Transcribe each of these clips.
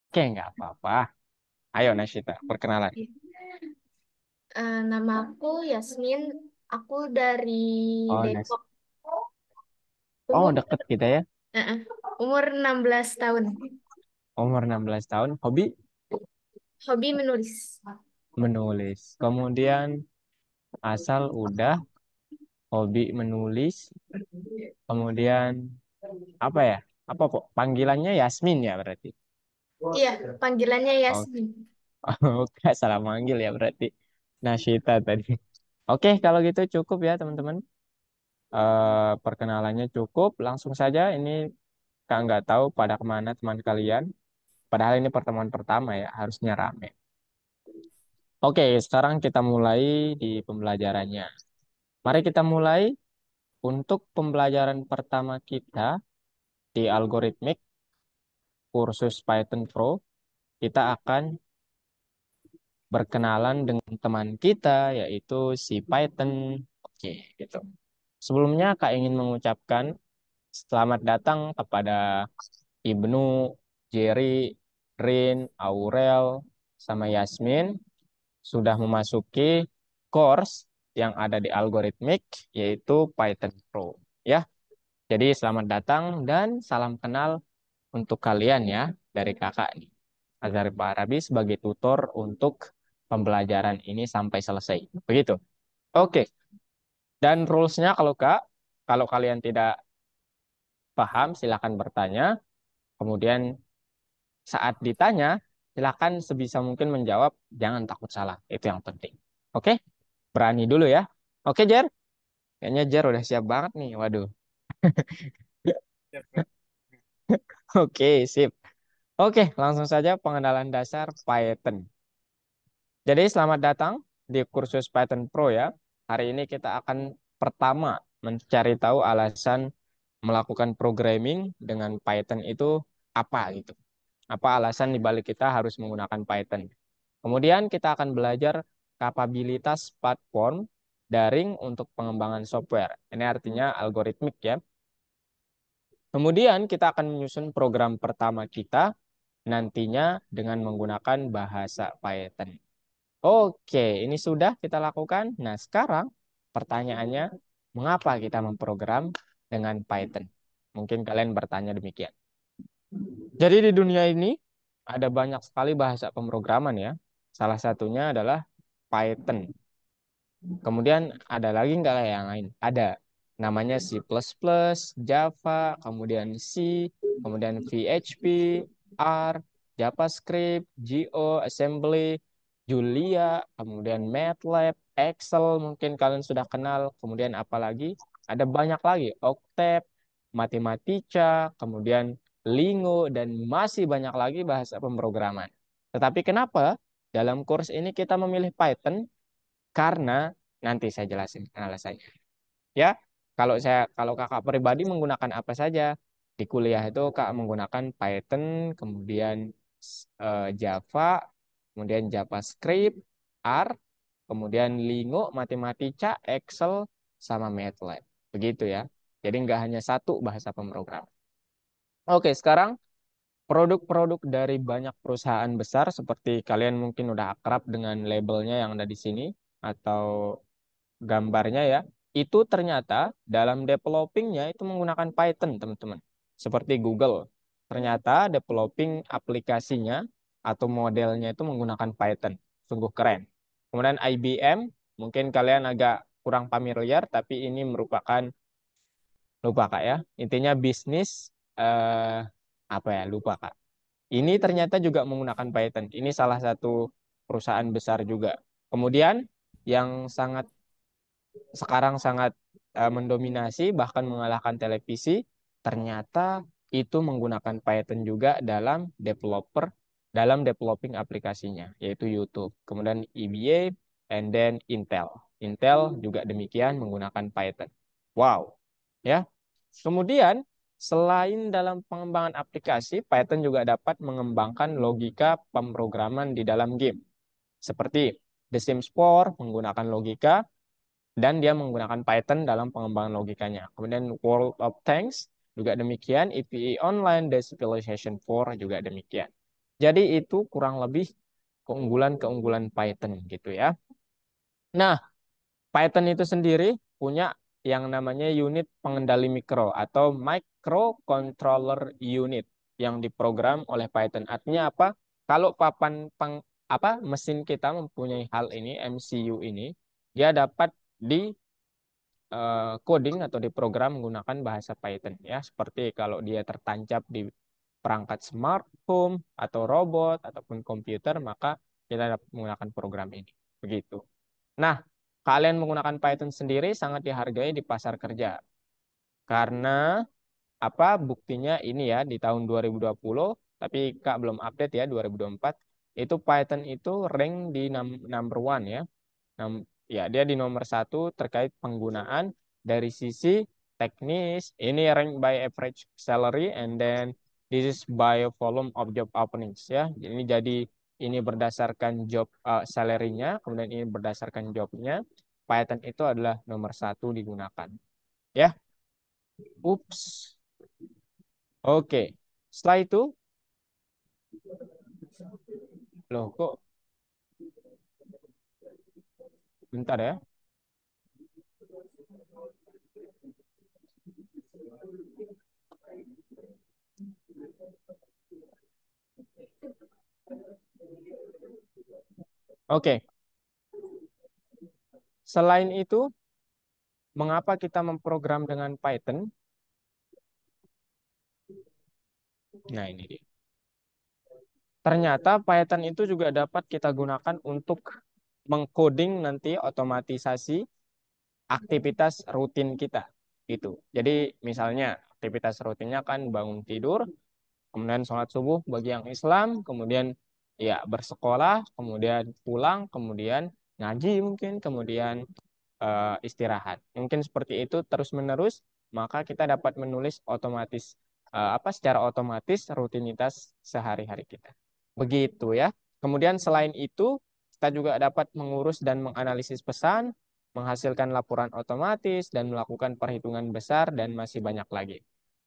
Oke, nggak apa-apa. Ayo Nasyita, perkenalan. Nama aku Yasmin. Aku dari Oh, Depok. Oh, Umur deket kita ya. eh, eh, umur 16 tahun. Umur 16 tahun, hobi Hobi menulis. menulis. Kemudian asal udah hobi menulis. Kemudian apa ya? Apa kok panggilannya Yasmin ya berarti? Iya, panggilannya Oh, Yasmin. oke, salah manggil ya berarti. Nasyita tadi. Oke, kalau gitu cukup ya teman-teman. Perkenalannya cukup. Langsung saja ini Kak nggak tahu pada kemana teman kalian. Padahal ini pertemuan pertama ya, harusnya rame. Oke, sekarang kita mulai di pembelajarannya. Mari kita mulai untuk pembelajaran pertama kita di algoritmik kursus Python Pro. Kita akan berkenalan dengan teman kita yaitu si Python. Oke, gitu. Sebelumnya Kak ingin mengucapkan selamat datang kepada Ibnu, Jerry, Rin, Aurel, sama Yasmin sudah memasuki course yang ada di algoritmik yaitu Python Pro. Ya, jadi selamat datang dan salam kenal untuk kalian ya dari kakak nih. Azhar Arabi sebagai tutor untuk pembelajaran ini sampai selesai. Begitu. Oke. Dan rules-nya kalau kalian tidak paham silakan bertanya. Kemudian saat ditanya silakan sebisa mungkin menjawab, jangan takut salah. Itu yang penting. Oke? Berani dulu ya. Oke, Jer? Kayaknya Jer udah siap banget nih. Waduh. Oke, sip. Oke, langsung saja pengenalan dasar Python. Jadi selamat datang di kursus Python Pro ya. Hari ini kita akan pertama mencari tahu alasan melakukan programming dengan Python itu apa gitu. Apa alasan dibalik kita harus menggunakan Python. Kemudian kita akan belajar kapabilitas platform daring untuk pengembangan software. Ini artinya algoritmik ya. Kemudian kita akan menyusun program pertama kita nantinya dengan menggunakan bahasa Python. Oke, ini sudah kita lakukan. Nah, sekarang pertanyaannya, mengapa kita memprogram dengan Python? Mungkin kalian bertanya demikian. Jadi di dunia ini ada banyak sekali bahasa pemrograman ya. Salah satunya adalah Python. Kemudian ada lagi nggak kayak yang lain? Ada. Namanya C++, Java, kemudian C, kemudian PHP, R, JavaScript, Go, Assembly, Julia, kemudian MATLAB, Excel, mungkin kalian sudah kenal. Kemudian apa lagi? Ada banyak lagi. Octave, Mathematica, kemudian Lingo, dan masih banyak lagi bahasa pemrograman. Tetapi kenapa dalam kurs ini kita memilih Python? Karena nanti saya jelasin alasannya. Ya, kalau kakak pribadi menggunakan apa saja di kuliah itu kak menggunakan Python, kemudian Java, kemudian JavaScript, R, kemudian Lingo, Matematika, Excel, sama MATLAB. Begitu ya. Jadi nggak hanya satu bahasa pemrograman. Oke, sekarang produk-produk dari banyak perusahaan besar seperti kalian mungkin udah akrab dengan labelnya yang ada di sini atau gambarnya ya, itu ternyata dalam developingnya itu menggunakan Python, teman-teman. Seperti Google, ternyata developing aplikasinya atau modelnya itu menggunakan Python. Sungguh keren. Kemudian IBM, mungkin kalian agak kurang familiar, tapi ini merupakan, lupa Kak ya, intinya bisnis, eh, apa ya, lupa Kak. Ini ternyata juga menggunakan Python. Ini salah satu perusahaan besar juga. Kemudian yang sekarang sangat mendominasi bahkan mengalahkan televisi, ternyata itu menggunakan Python juga dalam developing aplikasinya yaitu YouTube. Kemudian EBA and then Intel. Intel juga demikian menggunakan Python. Wow, ya. Kemudian selain dalam pengembangan aplikasi, Python juga dapat mengembangkan logika pemrograman di dalam game. Seperti The Sims 4 menggunakan logika dan dia menggunakan Python dalam pengembangan logikanya. Kemudian World of Tanks juga demikian, EVE Online, The Civilization 4 juga demikian. Jadi itu kurang lebih keunggulan-keunggulan Python gitu ya. Nah, Python itu sendiri punya yang namanya unit pengendali mikro atau microcontroller unit yang diprogram oleh Python. Artinya apa? Kalau mesin kita mempunyai hal ini, MCU ini, dia dapat di coding atau diprogram menggunakan bahasa Python ya. Seperti kalau dia tertancap di perangkat smart home atau robot ataupun komputer, maka kita dapat menggunakan program ini. Begitu. Nah, kalian menggunakan Python sendiri sangat dihargai di pasar kerja. Karena apa buktinya ini ya di tahun 2020, tapi Kak belum update ya 2024, itu Python itu rank di number one ya. Ya, dia di nomor satu terkait penggunaan dari sisi teknis. Ini rank by average salary and then this is by volume of job openings ya. Jadi ini berdasarkan job salary-nya, kemudian ini berdasarkan jobnya. Python itu adalah nomor satu digunakan. Ya, ups. Oke. Setelah itu, loh kok bentar ya. Oke. Selain itu, mengapa kita memprogram dengan Python? Nah, ini dia. Ternyata Python itu juga dapat kita gunakan untuk mengcoding nanti otomatisasi aktivitas rutin kita. Gitu. Jadi misalnya aktivitas rutinnya kan bangun tidur, kemudian sholat subuh bagi yang Islam, kemudian ya bersekolah, kemudian pulang, kemudian ngaji mungkin, kemudian istirahat. Mungkin seperti itu terus-menerus, maka kita dapat menulis secara otomatis rutinitas sehari-hari kita. Begitu ya. Kemudian selain itu, kita juga dapat mengurus dan menganalisis pesan, menghasilkan laporan otomatis, dan melakukan perhitungan besar, dan masih banyak lagi.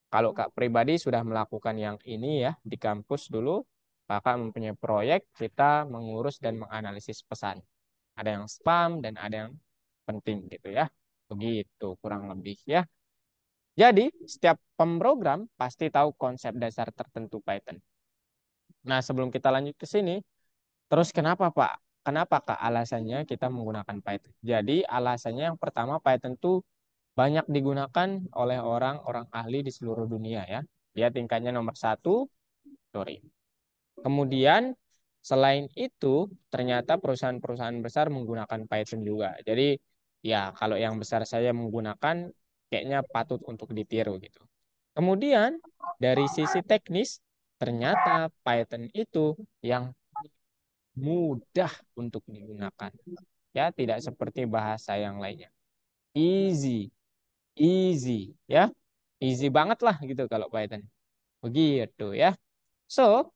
Kalau Kak pribadi sudah melakukan yang ini ya di kampus dulu, Kakak mempunyai proyek, kita mengurus dan menganalisis pesan. Ada yang spam dan ada yang penting gitu ya. Begitu kurang lebih ya. Jadi, setiap pemrogram pasti tahu konsep dasar tertentu Python. Nah, sebelum kita lanjut ke sini, terus kenapa Pak? Kenapa Kak alasannya kita menggunakan Python? Jadi, alasannya yang pertama Python tuh banyak digunakan oleh orang-orang ahli di seluruh dunia ya. Dia tingkatnya nomor satu, sorry. Kemudian selain itu ternyata perusahaan-perusahaan besar menggunakan Python juga. Jadi ya kalau yang besar saya menggunakan kayaknya patut untuk ditiru gitu. Kemudian dari sisi teknis ternyata Python itu yang mudah untuk digunakan. Ya, tidak seperti bahasa yang lainnya. Easy, easy ya. Easy banget lah gitu kalau Python. Begitu ya. So,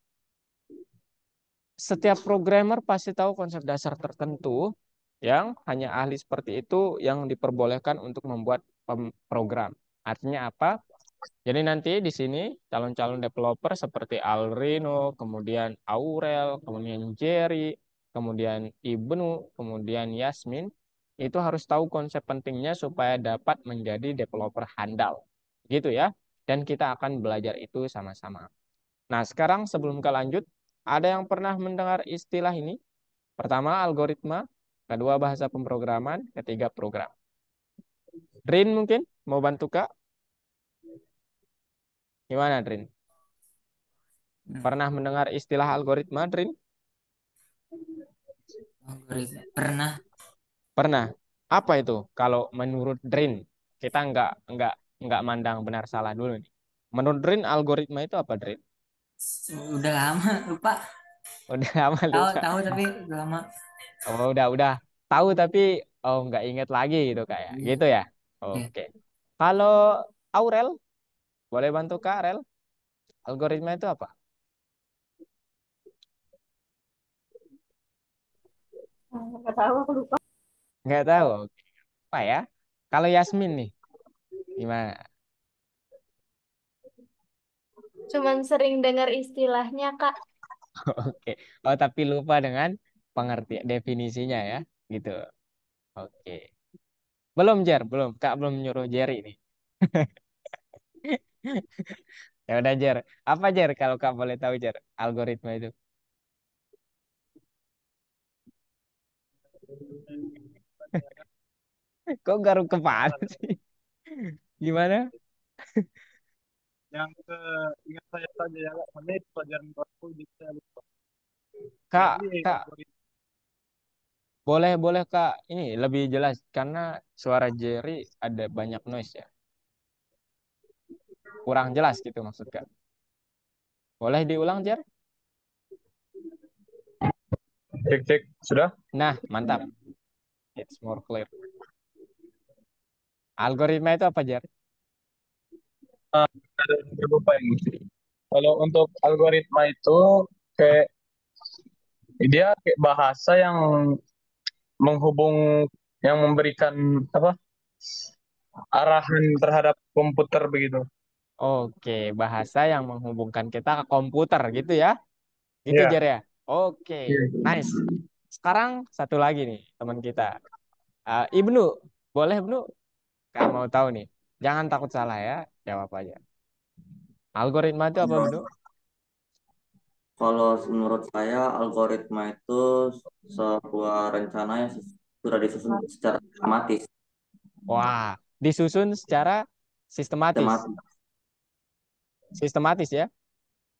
setiap programmer pasti tahu konsep dasar tertentu yang hanya ahli seperti itu yang diperbolehkan untuk membuat program. Artinya apa? Jadi nanti di sini calon-calon developer seperti Alrino, kemudian Aurel, kemudian Jerry, kemudian Ibnu, kemudian Yasmin, itu harus tahu konsep pentingnya supaya dapat menjadi developer handal. Gitu ya. Dan kita akan belajar itu sama-sama. Nah, sekarang sebelum ke lanjut, ada yang pernah mendengar istilah ini? Pertama, algoritma. Kedua, bahasa pemrograman. Ketiga, program. Drin mungkin mau bantu Kak? Gimana, Drin? Hmm, Pernah mendengar istilah algoritma, Drin? algoritma. Pernah. Pernah. Apa itu? Kalau menurut Drin, kita nggak mandang benar salah dulu nih. Menurut Drin, algoritma itu apa, Drin? Udah lama lupa. Udah lama Tahu lupa. tahu tapi udah lama. Oh, udah tahu tapi nggak inget lagi gitu kayak gitu ya. Ya. Oke. Kalau Aurel, boleh bantu Kak Aurel? Algoritma itu apa? Nggak tahu, aku lupa. Nggak tahu. Oke. Apa ya? Kalau Yasmin nih, gimana? Cuman sering dengar istilahnya, Kak. Oke. Oh, tapi lupa dengan pengertian definisinya ya. Gitu. Oke. Belum, Jer. Belum. Kak belum nyuruh Jerry nih. Ya udah, Jer. Apa, Jer? Kalau Kak boleh tahu, Jer. Algoritma itu. Kok garuk kepala sih? Gimana? Yang ke ingat saya saja ya, karena itu pelajaran baru jadi saya lupa. Kak, Jadi Kak, algoritma boleh, boleh, Kak. Ini lebih jelas karena suara Jerry ada banyak noise ya. Kurang jelas gitu maksud Kak. Boleh diulang, Jer? cek cek sudah. Nah, mantap. It's more clear. Algoritma itu apa, Jer? Ada lupa ini. Kalau untuk algoritma itu kayak dia kayak bahasa yang menghubung yang memberikan apa arahan terhadap komputer begitu. Oke, bahasa yang menghubungkan kita ke komputer gitu ya. Gitu, Iya. Jer ya. Oke, Iya. nice. Sekarang satu lagi nih, teman kita. Ibnu, boleh, Ibnu? Kak mau tahu nih. Jangan takut salah ya, jawab aja. Algoritma itu apa, Ibnu? Kalau menurut saya algoritma itu sebuah rencana yang sudah disusun secara sistematis. Wah, disusun secara sistematis. Sistematis. Sistematis ya?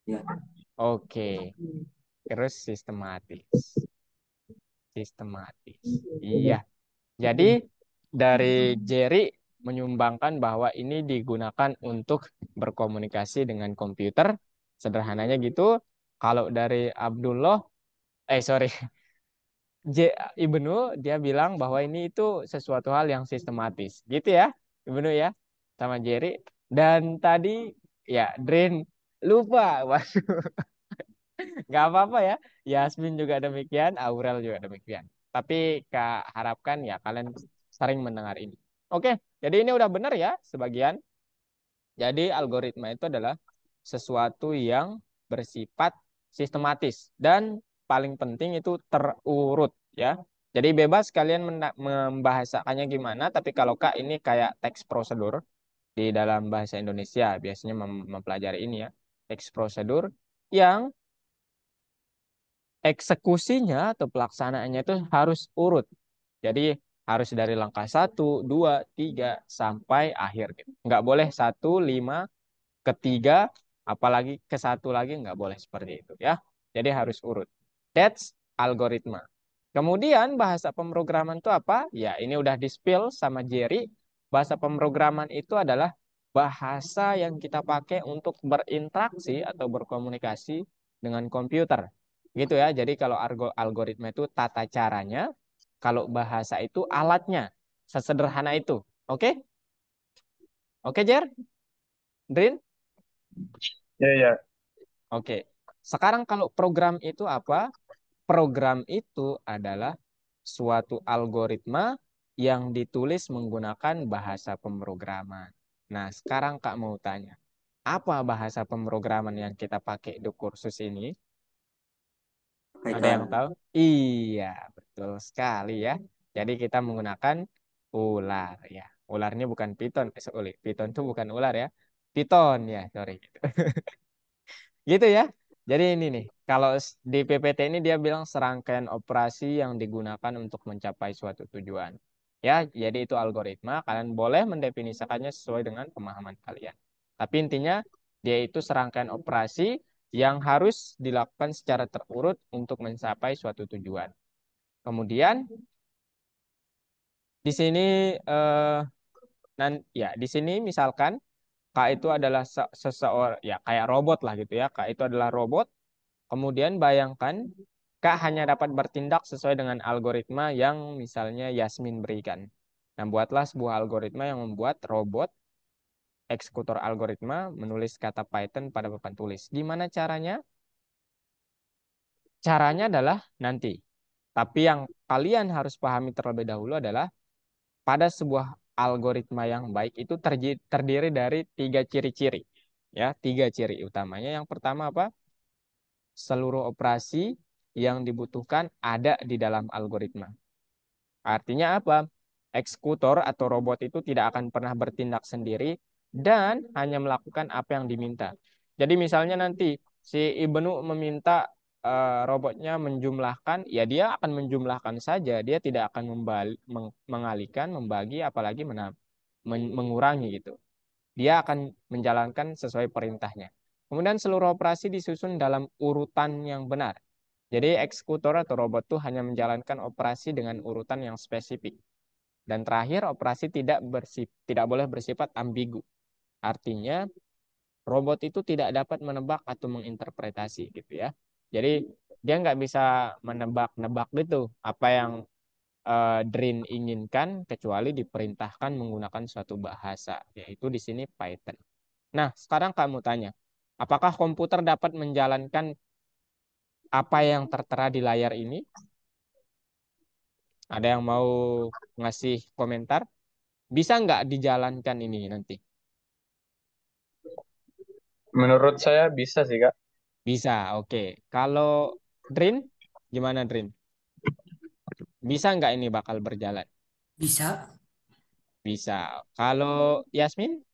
Ya, Oke, terus sistematis. Sistematis. Iya. Jadi dari Jerry menyumbangkan bahwa ini digunakan untuk berkomunikasi dengan komputer. Sederhananya gitu. Kalau dari Abdullah, sorry, Ibnu dia bilang bahwa ini itu sesuatu hal yang sistematis. Gitu ya, Ibnu ya, sama Jerry. Dan tadi ya, Drain lupa. Waduh, nggak apa-apa ya. Yasmin juga demikian, Aurel juga demikian. Tapi Kak harapkan ya kalian sering mendengar ini. Oke, jadi ini udah benar ya sebagian. Jadi algoritma itu adalah sesuatu yang bersifat sistematis dan paling penting itu terurut ya. Jadi bebas kalian membahasakannya gimana, tapi kalau Kak ini kayak teks prosedur di dalam bahasa Indonesia biasanya mempelajari ini ya. Teks prosedur yang eksekusinya atau pelaksanaannya itu harus urut. Jadi harus dari langkah satu, dua, tiga sampai akhir gitu. Nggak boleh satu, lima, ketiga, apalagi ke satu lagi nggak boleh seperti itu ya. Jadi harus urut. That's algoritma. Kemudian bahasa pemrograman itu apa? Ya ini udah di-spill sama Jerry. Bahasa pemrograman itu adalah bahasa yang kita pakai untuk berinteraksi atau berkomunikasi dengan komputer. Gitu ya. Jadi kalau algoritma itu tata caranya, kalau bahasa itu alatnya. Sesederhana itu. Oke? Oke, Jer? Drin? Iya, iya. Oke. Sekarang kalau program itu apa? Program itu adalah suatu algoritma yang ditulis menggunakan bahasa pemrograman. Nah, sekarang Kak mau tanya, apa bahasa pemrograman yang kita pakai di kursus ini? Ada Python. yang tahu? Iya, betul sekali ya. Jadi kita menggunakan ular ya. Ularnya bukan Python, sorry. Python itu bukan ular ya. Python ya, sorry. Gitu ya. Jadi ini nih, kalau di PPT ini dia bilang serangkaian operasi yang digunakan untuk mencapai suatu tujuan. Ya, jadi itu algoritma. Kalian boleh mendefinisikannya sesuai dengan pemahaman kalian. Tapi intinya dia itu serangkaian operasi yang harus dilakukan secara terurut untuk mencapai suatu tujuan. Kemudian di sini ya di sini misalkan Kak itu adalah seseorang ya kayak robot lah gitu ya. Kak itu adalah robot. Kemudian bayangkan Kak hanya dapat bertindak sesuai dengan algoritma yang misalnya Yasmin berikan. Nah, buatlah sebuah algoritma yang membuat robot eksekutor algoritma menulis kata Python pada papan tulis. Gimana caranya? Caranya adalah nanti. Tapi yang kalian harus pahami terlebih dahulu adalah pada sebuah algoritma yang baik itu terdiri dari tiga ciri-ciri. Ya, tiga ciri utamanya. Yang pertama apa? seluruh operasi yang dibutuhkan ada di dalam algoritma. Artinya apa? Eksekutor atau robot itu tidak akan pernah bertindak sendiri dan hanya melakukan apa yang diminta. Jadi misalnya nanti si Ibnu meminta robotnya menjumlahkan, ya dia akan menjumlahkan saja. Dia tidak akan mengalihkan, membagi, apalagi mengurangi gitu. Dia akan menjalankan sesuai perintahnya. Kemudian seluruh operasi disusun dalam urutan yang benar. Jadi eksekutor atau robot itu hanya menjalankan operasi dengan urutan yang spesifik. Dan terakhir, operasi tidak boleh bersifat ambigu. Artinya robot itu tidak dapat menebak atau menginterpretasi gitu ya. Jadi dia nggak bisa menebak-nebak gitu apa yang Drin inginkan kecuali diperintahkan menggunakan suatu bahasa, yaitu di sini Python. Nah, sekarang kamu tanya, apakah komputer dapat menjalankan apa yang tertera di layar ini? Ada yang mau ngasih komentar? Bisa nggak dijalankan ini nanti? Menurut saya bisa sih, Kak. Bisa, oke. Kalau Drin, gimana Drin? Bisa nggak ini bakal berjalan? Bisa. Bisa. Kalau Yasmin,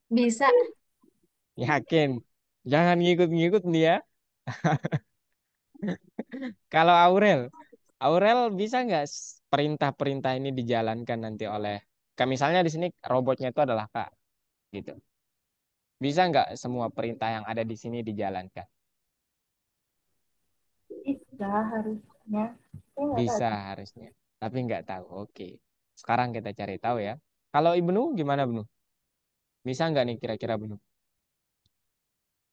Bisa. yakin. Jangan ngikut-ngikut nih ya. Kalau Aurel, Aurel bisa nggak perintah-perintah ini dijalankan nanti oleh, kayak misalnya di sini robotnya itu adalah Kak, gitu. Bisa nggak semua perintah yang ada di sini dijalankan? Bisa harusnya. Saya nggak tahu. Bisa harusnya, tapi nggak tahu. Oke, sekarang kita cari tahu ya. Kalau Ibnu gimana Ibnu? Bisa nggak nih kira-kira Ibnu?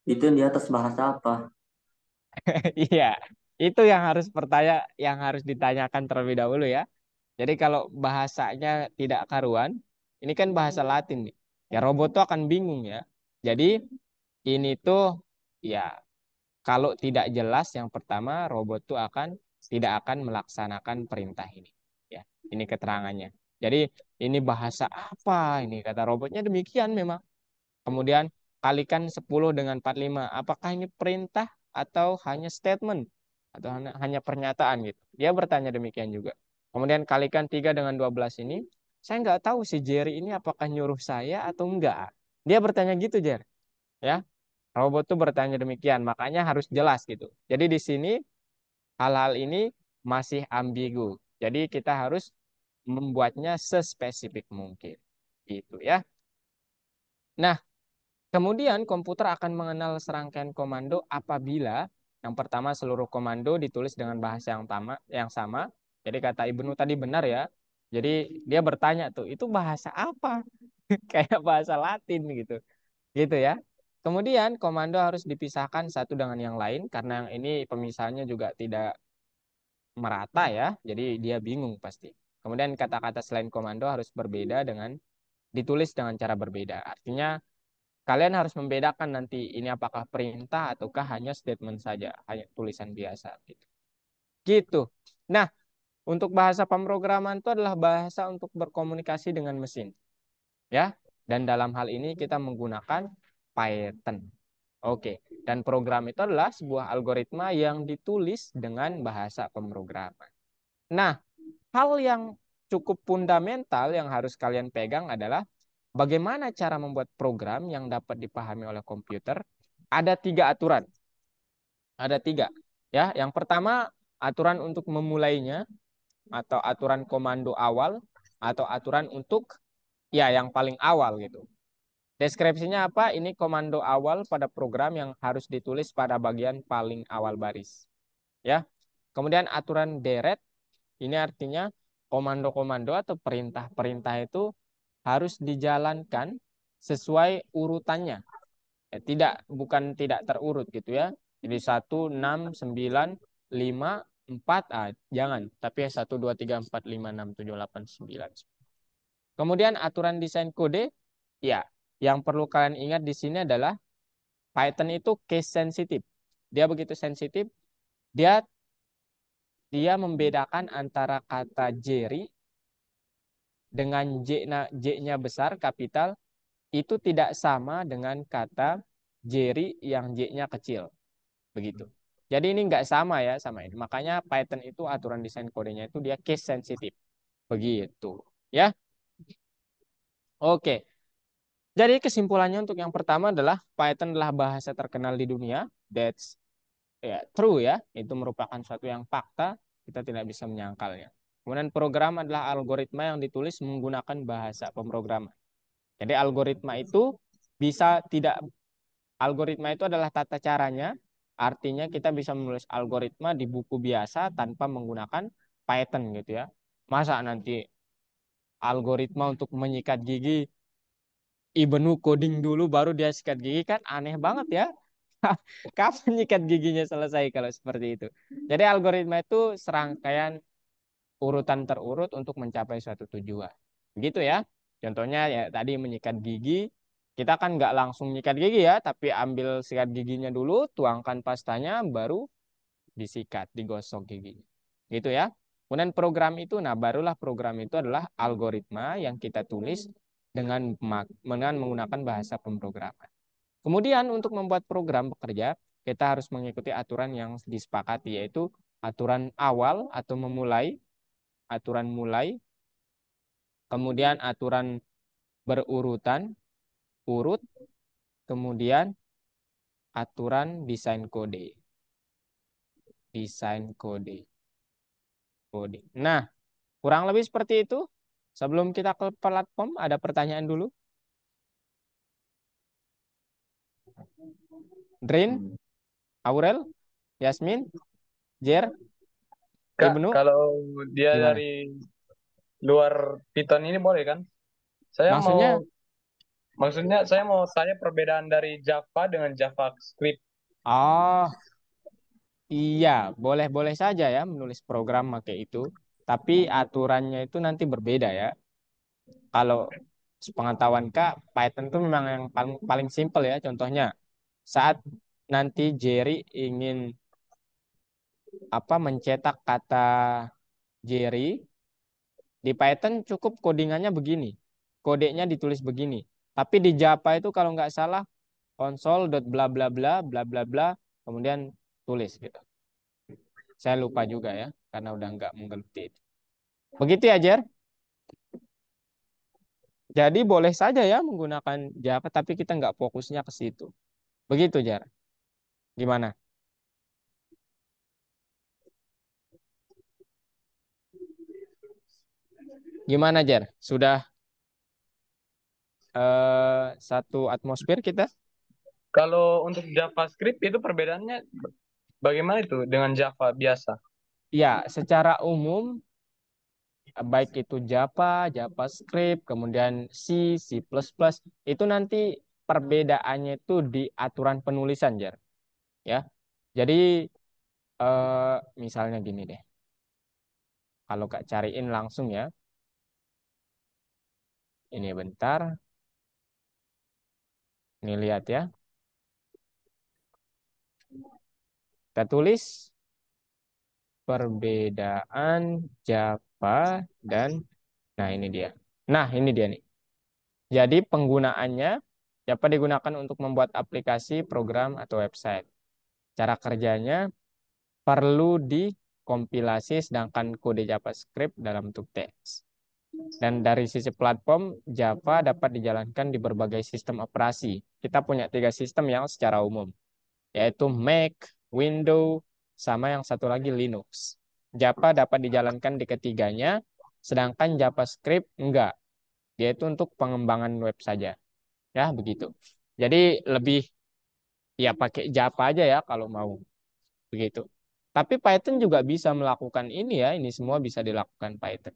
Itu yang di atas bahasa apa? Iya, itu yang harus ditanyakan terlebih dahulu ya. Jadi kalau bahasanya tidak karuan, ini kan bahasa Latin nih. Ya robot tuh akan bingung ya. Jadi ini tuh ya kalau tidak jelas yang pertama robot tuh tidak akan melaksanakan perintah ini. Ya, ini keterangannya. Jadi ini bahasa apa ini kata robotnya demikian memang. Kemudian kalikan 10 dengan 45. Apakah ini perintah atau hanya statement? Atau hanya pernyataan gitu. Dia bertanya demikian juga. Kemudian kalikan 3 dengan 12 ini. Saya nggak tahu si Jerry ini apakah nyuruh saya atau enggak. Dia bertanya gitu, Jer. Ya, robot tuh bertanya demikian. Makanya harus jelas gitu. Jadi di sini hal-hal ini masih ambigu. Jadi kita harus membuatnya sespesifik mungkin. Gitu ya. Nah, kemudian komputer akan mengenal serangkaian komando apabila yang pertama seluruh komando ditulis dengan bahasa yang sama. Jadi kata Ibnu tadi benar ya. Jadi dia bertanya tuh, itu bahasa apa? Kayak bahasa Latin gitu. Gitu ya. Kemudian komando harus dipisahkan satu dengan yang lain karena yang ini pemisahannya juga tidak merata ya. Jadi dia bingung pasti. Kemudian kata-kata selain komando harus berbeda dengan ditulis dengan cara berbeda. Artinya kalian harus membedakan nanti ini apakah perintah ataukah hanya statement saja, hanya tulisan biasa gitu. Gitu. Nah, untuk bahasa pemrograman itu adalah bahasa untuk berkomunikasi dengan mesin, ya. Dan dalam hal ini kita menggunakan Python. Oke, dan program itu adalah sebuah algoritma yang ditulis dengan bahasa pemrograman. Nah, hal yang cukup fundamental yang harus kalian pegang adalah bagaimana cara membuat program yang dapat dipahami oleh komputer. Ada 3 aturan. Ada 3. Ya, yang pertama aturan untuk memulainya atau aturan komando awal atau aturan untuk ya yang paling awal gitu. Deskripsinya apa? Ini komando awal pada program yang harus ditulis pada bagian paling awal baris. Ya. Kemudian aturan deret ini artinya komando-komando atau perintah-perintah itu harus dijalankan sesuai urutannya. Ya, bukan tidak terurut gitu ya. Jadi 1, 6, 9, 5, 4, jangan. Tapi 1, 2, 3, 4, 5, 6, 7, 8, 9. Kemudian aturan desain kode, ya yang perlu kalian ingat di sini adalah Python itu case sensitif. Dia begitu sensitif, dia dia membedakan antara kata Jerry dengan J-nya besar kapital itu tidak sama dengan kata Jerry yang J-nya kecil. Begitu. Jadi ini nggak sama ya sama ini. Makanya Python itu aturan desain kodenya itu dia case sensitive. Begitu. Ya. Oke. Jadi kesimpulannya untuk yang pertama adalah Python adalah bahasa terkenal di dunia. That's ya true ya. Itu merupakan suatu yang fakta. Kita tidak bisa menyangkalnya. Kemudian program adalah algoritma yang ditulis menggunakan bahasa pemrograman. Jadi algoritma itu bisa tidak algoritma itu adalah tata caranya. Artinya kita bisa menulis algoritma di buku biasa tanpa menggunakan Python gitu ya. Masa nanti algoritma untuk menyikat gigi Ibnu coding dulu baru dia sikat gigi kan aneh banget ya. Kapan nyikat giginya selesai kalau seperti itu. Jadi algoritma itu serangkaian urutan terurut untuk mencapai suatu tujuan. Begitu ya. Contohnya ya tadi menyikat gigi. Kita kan nggak langsung nyikat gigi ya, tapi ambil sikat giginya dulu, tuangkan pastanya, baru disikat, digosok giginya. Gitu ya. Kemudian program itu, nah barulah program itu adalah algoritma yang kita tulis dengan menggunakan bahasa pemrograman. Kemudian untuk membuat program bekerja, kita harus mengikuti aturan yang disepakati, yaitu aturan awal atau memulai, aturan mulai, kemudian aturan berurutan, urut, kemudian aturan desain kode. Desain kode. Nah, kurang lebih seperti itu. Sebelum kita ke platform, ada pertanyaan dulu. Drin, Aurel, Yasmin, Jer, Kak, Ibnu, kalau dia gimana? dari luar Python ini boleh kan? Saya Maksudnya, maksudnya saya mau tanya perbedaan dari Java dengan JavaScript. oh iya, boleh-boleh saja ya menulis program pakai itu. Tapi aturannya itu nanti berbeda ya. Kalau sepengetahuan Kak, Python itu memang yang paling paling simpel ya. Contohnya, saat nanti Jerry ingin mencetak kata Jerry di Python cukup codingannya begini. Kodenya ditulis begini. Tapi di Java itu kalau nggak salah console bla bla bla bla bla bla kemudian tulis gitu. Saya lupa juga ya karena udah nggak menggeluti itu. Begitu ya Jer. Jadi boleh saja ya menggunakan Java tapi kita nggak fokusnya ke situ. Begitu Jer. Gimana? Gimana Jer? Sudah satu atmosfer kita? Kalau untuk JavaScript itu perbedaannya bagaimana itu dengan Java biasa? Ya, secara umum baik itu Java, JavaScript, kemudian C, C++, itu nanti perbedaannya itu di aturan penulisan, Jar. Ya, jadi misalnya gini deh, kalau Kak cariin langsung ya, ini bentar, ini lihat ya, kita tulis perbedaan Java dan, nah ini dia. Nah ini dia nih. Jadi penggunaannya dapat digunakan untuk membuat aplikasi, program, atau website. Cara kerjanya perlu dikompilasi sedangkan kode JavaScript dalam bentuk teks. Dan dari sisi platform, Java dapat dijalankan di berbagai sistem operasi. Kita punya 3 sistem yang secara umum, yaitu Mac, Windows, sama yang satu lagi Linux. Java dapat dijalankan di ketiganya, sedangkan JavaScript enggak. Dia itu untuk pengembangan web saja. Ya, begitu. Jadi lebih ya pakai Java aja ya kalau mau. Begitu. Tapi Python juga bisa melakukan ini ya, ini semua bisa dilakukan Python.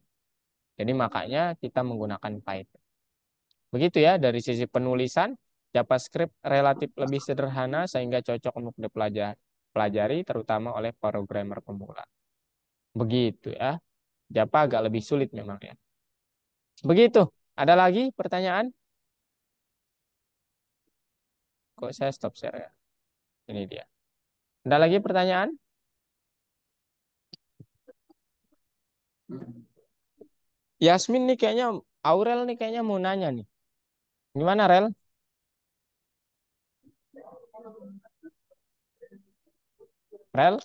Jadi makanya kita menggunakan Python. Begitu ya, dari sisi penulisan, JavaScript relatif lebih sederhana sehingga cocok untuk dipelajari terutama oleh programmer pemula. Begitu ya. Java agak lebih sulit memang ya. Begitu. Ada lagi pertanyaan? Kok saya stop share ya? Ini dia. Ada lagi pertanyaan? Yasmin nih kayaknya, Aurel nih kayaknya mau nanya nih. Gimana Rel? Rel,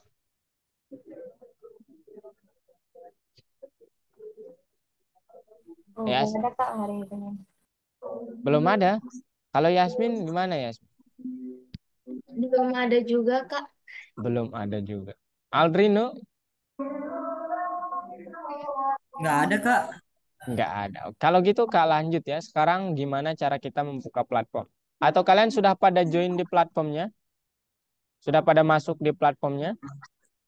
Oh, Yas, belum ada Kak hari ini. belum ada. Kalau Yasmin gimana Yasmin? Belum ada juga, Kak. Belum ada juga. Aldrino Nggak ada, Kak. nggak ada. Kalau gitu Kak lanjut ya. Sekarang gimana cara kita membuka platform? Atau kalian sudah pada join di platformnya? Sudah pada masuk di platformnya?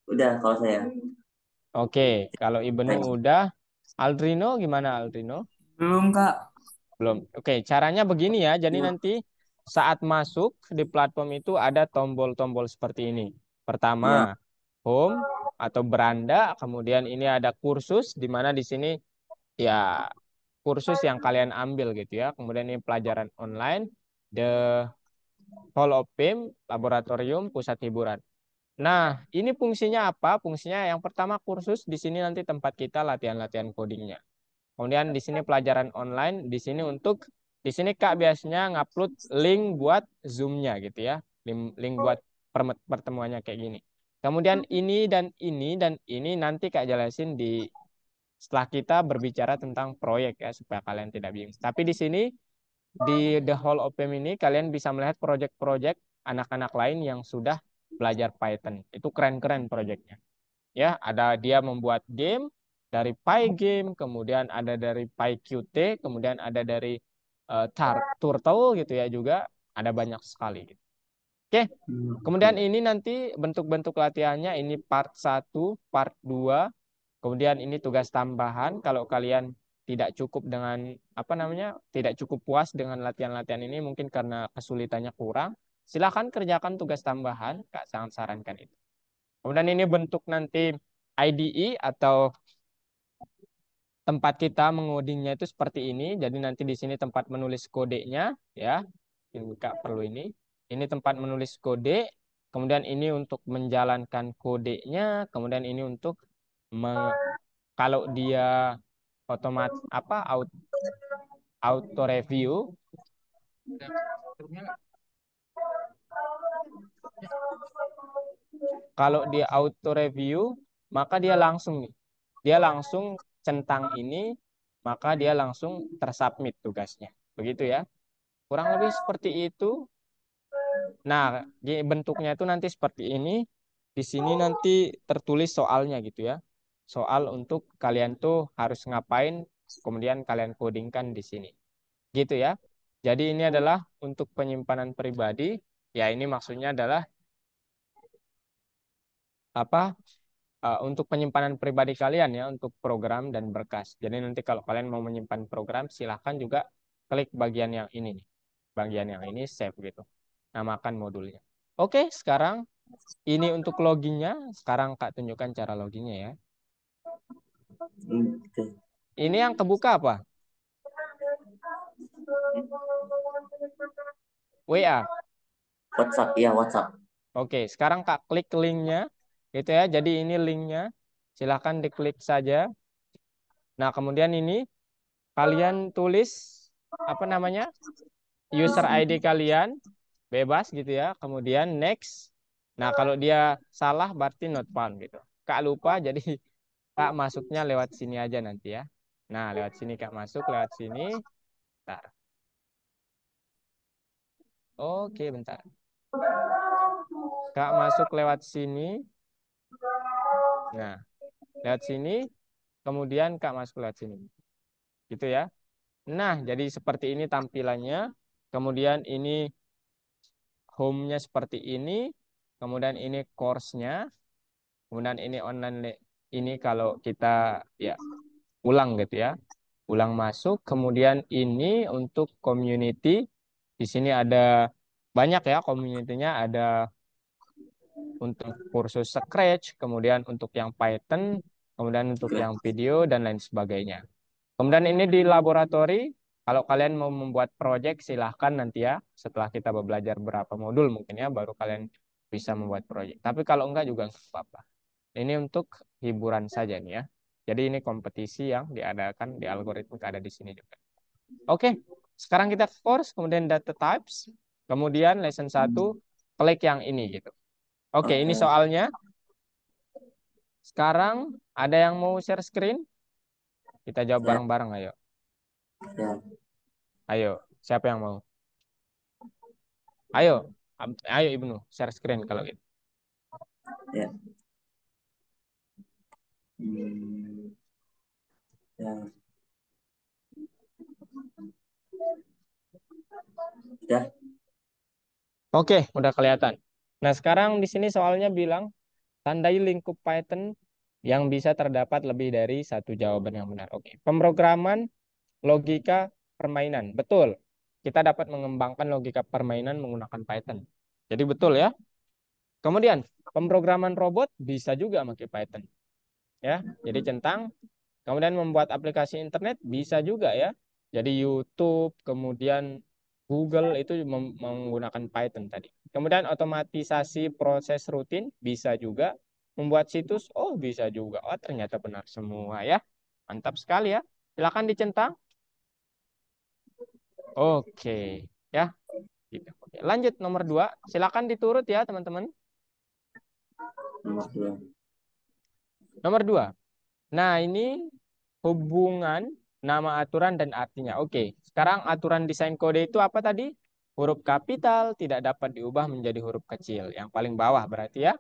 Udah kalau saya. Oke, kalau Ibnu Thanks. udah. Aldrino gimana Aldrino? Belum, Kak. Belum. Oke, caranya begini ya. Jadi nanti saat masuk di platform itu ada tombol-tombol seperti ini. Pertama, Ya. home atau beranda, kemudian ini ada kursus di mana di sini ya kursus yang kalian ambil gitu ya. Kemudian ini pelajaran online, the Hall of Fame, laboratorium, pusat hiburan. Nah, ini fungsinya apa? Fungsinya yang pertama kursus di sini nanti tempat kita latihan-latihan codingnya. Kemudian di sini pelajaran online, di sini untuk di sini Kak biasanya ngupload link buat Zoom-nya gitu ya. Link buat pertemuannya kayak gini. Kemudian ini dan ini dan ini nanti Kak jelasin di setelah kita berbicara tentang proyek ya supaya kalian tidak bingung. Tapi di sini di The Hall of Fame ini kalian bisa melihat proyek-proyek anak-anak lain yang sudah belajar Python. Itu keren-keren proyeknya. Ya, ada dia membuat game dari Pygame, kemudian ada dari PyQt, kemudian ada dari Turtle gitu ya juga, ada banyak sekali gitu. Oke. Kemudian ini nanti bentuk-bentuk latihannya ini part 1, part 2. Kemudian ini tugas tambahan kalau kalian tidak cukup dengan apa namanya, tidak cukup puas dengan latihan-latihan ini mungkin karena kesulitannya kurang, silakan kerjakan tugas tambahan, Kak sangat sarankan itu. Kemudian ini bentuk nanti IDE atau tempat kita mengodingnya itu seperti ini. Jadi nanti di sini tempat menulis kodenya ya. Ini Kak perlu ini. Ini tempat menulis kode. Kemudian ini untuk menjalankan kodenya. Kemudian ini untuk kalau dia auto review. Kalau dia auto review, maka dia langsung nih. Dia langsung centang ini, maka dia langsung tersubmit tugasnya. Begitu ya. Kurang lebih seperti itu. Nah, bentuknya itu nanti seperti ini. Di sini nanti tertulis soalnya gitu ya. Soal untuk kalian tuh harus ngapain, kemudian kalian codingkan di sini. Gitu ya. Jadi ini adalah untuk penyimpanan pribadi. Ya ini maksudnya adalah apa? Untuk penyimpanan pribadi kalian ya, untuk program dan berkas. Jadi nanti kalau kalian mau menyimpan program, silahkan juga klik bagian yang ini nih. Bagian yang ini save gitu. Namakan modulnya. Oke, sekarang ini untuk loginnya. Sekarang Kak tunjukkan cara loginnya ya. Oke. Ini yang kebuka apa? WA. WhatsApp ya, WhatsApp. Oke, sekarang Kak klik linknya. Gitu ya. Jadi ini linknya. Silahkan diklik saja. Nah, kemudian ini kalian tulis apa namanya? User ID kalian bebas gitu ya. Kemudian next. Nah, kalau dia salah berarti not found gitu. Kak lupa jadi Kak masuknya lewat sini aja nanti ya. Nah, lewat sini Kak masuk lewat sini. Bentar. Oke, bentar. Kak masuk lewat sini. Nah, lewat sini. Kemudian Kak masuk lewat sini. Gitu ya. Nah, jadi seperti ini tampilannya. Kemudian ini home-nya seperti ini. Kemudian ini course-nya. Kemudian ini online ini kalau kita ya ulang gitu ya. Ulang masuk. Kemudian ini untuk community. Di sini ada banyak ya community-nya. Ada untuk kursus Scratch. Kemudian untuk yang Python. Kemudian untuk yang video dan lain sebagainya. Kemudian ini di laboratori, kalau kalian mau membuat proyek silahkan nanti ya, setelah kita belajar berapa modul mungkin ya, baru kalian bisa membuat proyek. Tapi kalau enggak juga enggak apa-apa. Ini untuk hiburan saja nih ya. Jadi ini kompetisi yang diadakan di algoritma ada di sini juga. Oke, sekarang kita course, kemudian data types, kemudian lesson 1, klik yang ini gitu. Oke, ini soalnya. Sekarang ada yang mau share screen? Kita jawab Saya, bareng-bareng, ayo. ya, Ayo, siapa yang mau? Ayo, ayo Ibnu, share screen kalau gitu. ya. Hmm, ya, ya. Oke, udah kelihatan. Nah, sekarang di sini soalnya bilang tandai lingkup Python yang bisa terdapat lebih dari satu jawaban yang benar. Oke, pemrograman logika permainan. Betul. Kita dapat mengembangkan logika permainan menggunakan Python. Jadi betul ya. Kemudian, pemrograman robot bisa juga pakai Python. Ya, jadi centang. Kemudian membuat aplikasi internet bisa juga ya. Jadi YouTube, kemudian Google itu menggunakan Python tadi. Kemudian otomatisasi proses rutin bisa juga. Membuat situs, oh bisa juga. Oh ternyata benar semua ya. Mantap sekali ya. Silakan dicentang. Oke, ya. Gitu. Oke, lanjut nomor 2. Silakan diturut ya teman-teman. Nomor 2. Nomor 2. Nah ini hubungan nama aturan dan artinya. Oke, sekarang aturan desain kode itu apa tadi? Huruf kapital tidak dapat diubah menjadi huruf kecil. Yang paling bawah berarti ya.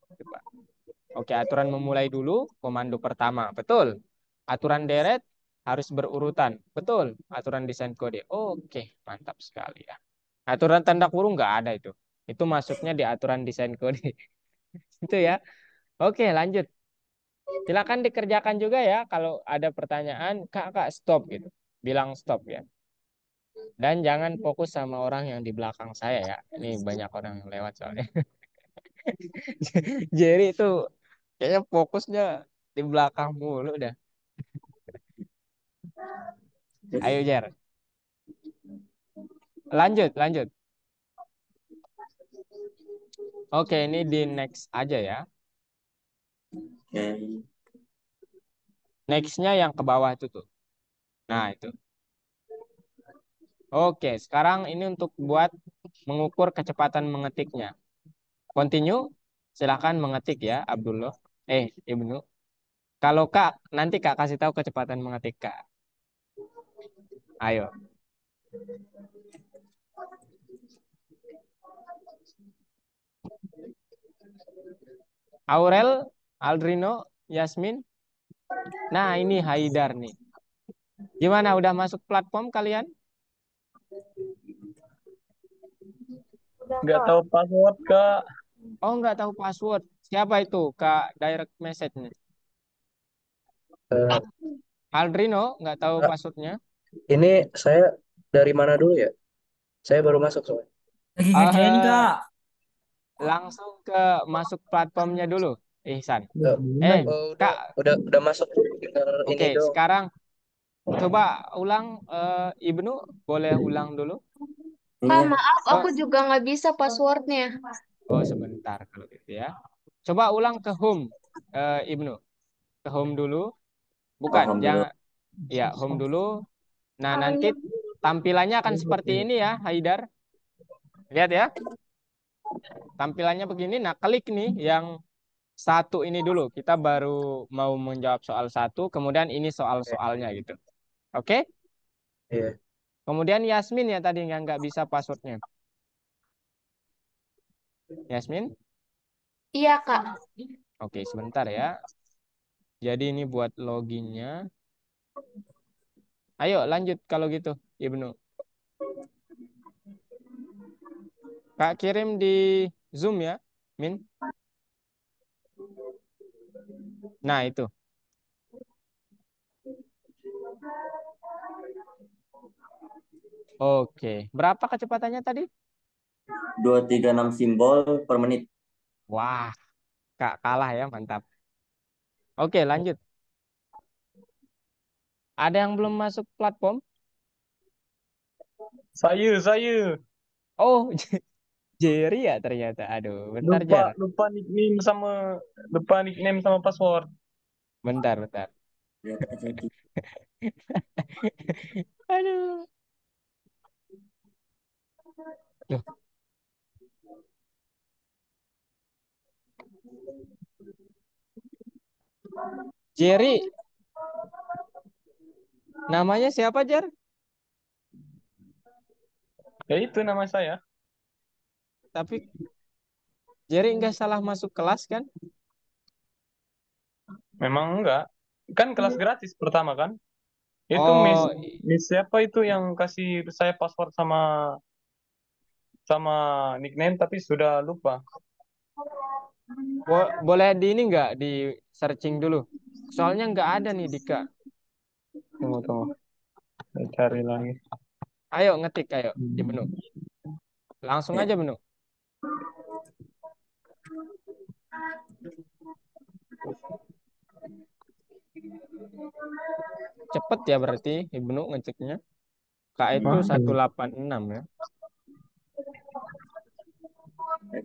Coba. Oke, aturan memulai dulu, komando pertama. Betul. Aturan deret harus berurutan. Betul. Aturan desain kode. Oke, mantap sekali ya. Aturan tanda kurung nggak ada itu. Itu masuknya di aturan desain kode. Itu ya. Oke, lanjut. Silakan dikerjakan juga ya. Kalau ada pertanyaan, kak stop gitu. Bilang stop ya. Dan jangan fokus sama orang yang di belakang saya ya. Ini banyak orang yang lewat soalnya. Jerry itu kayaknya fokusnya di belakang mulu dah. Ayo Jer. Lanjut, lanjut. Oke, ini di next aja ya. Oke. Nextnya yang ke bawah itu tuh. Nah, itu. Oke, sekarang ini untuk buat mengukur kecepatan mengetiknya. Continue, silahkan mengetik ya, Abdullah. Ibnu. Kalau Kak, nanti Kak kasih tahu kecepatan mengetik Kak. Ayo. Aurel, Aldrino, Yasmin. Nah, ini Haidar nih. Gimana, udah masuk platform kalian? Udah Nggak kak. tahu password, Kak. Oh, nggak tahu password. Siapa itu? Kak, direct message nih. Eh, Aldrino, nggak tahu Kak, passwordnya. ini saya dari mana dulu ya? Saya baru masuk soalnya. Lagi ngerjain, Eh, Kak. langsung ke masuk platformnya dulu, Ihsan. Eh, Eh, oh, Kak, udah masuk. Tinggal oke. ini dong. Sekarang coba ulang, Ibnu, boleh ulang dulu? Ini Kak, ya. maaf, Oh, aku juga nggak bisa passwordnya. oh sebentar kalau gitu ya. Coba ulang ke home, Ibnu. Ke home dulu. Bukan, Paham dulu. jangan. Ya, home dulu. Nah, nanti tampilannya akan seperti ini ya, Haidar. Lihat ya, tampilannya begini. Nah, klik nih yang satu ini dulu. Kita baru mau menjawab soal satu, kemudian ini Oke, soal-soalnya gitu. Oke? iya. Kemudian Yasmin ya tadi yang nggak bisa passwordnya. Yasmin? Iya, Kak. Oke, sebentar ya. Jadi ini buat loginnya. Ayo lanjut kalau gitu, Ibnu. Kak kirim di Zoom ya, Min. Nah, itu. Oke. Berapa kecepatannya tadi? 236 simbol per menit. Wah, Kak kalah ya, mantap. Oke, lanjut. Ada yang belum masuk platform? Saya. Oh, Jerry ya ternyata. Aduh, bentar Lupa, Jer. lupa nickname sama password. Bentar, bentar. Lihat aja di Aduh. Loh, Jerry, namanya siapa, Jer? Ya itu nama saya. Tapi Jerry nggak salah masuk kelas kan? Memang enggak. Kan kelas gratis pertama kan? Itu Miss Oh, Miss siapa itu yang kasih saya password sama sama nickname tapi sudah lupa. boleh di ini nggak di searching dulu? Soalnya nggak ada nih Dika. Tunggu tunggu. Saya cari lagi. Ayo ngetik, ayo di menu. Hmm. Langsung aja menu. Cepet ya berarti Ibnu ngeceknya. Kak itu Ah, 186 ya.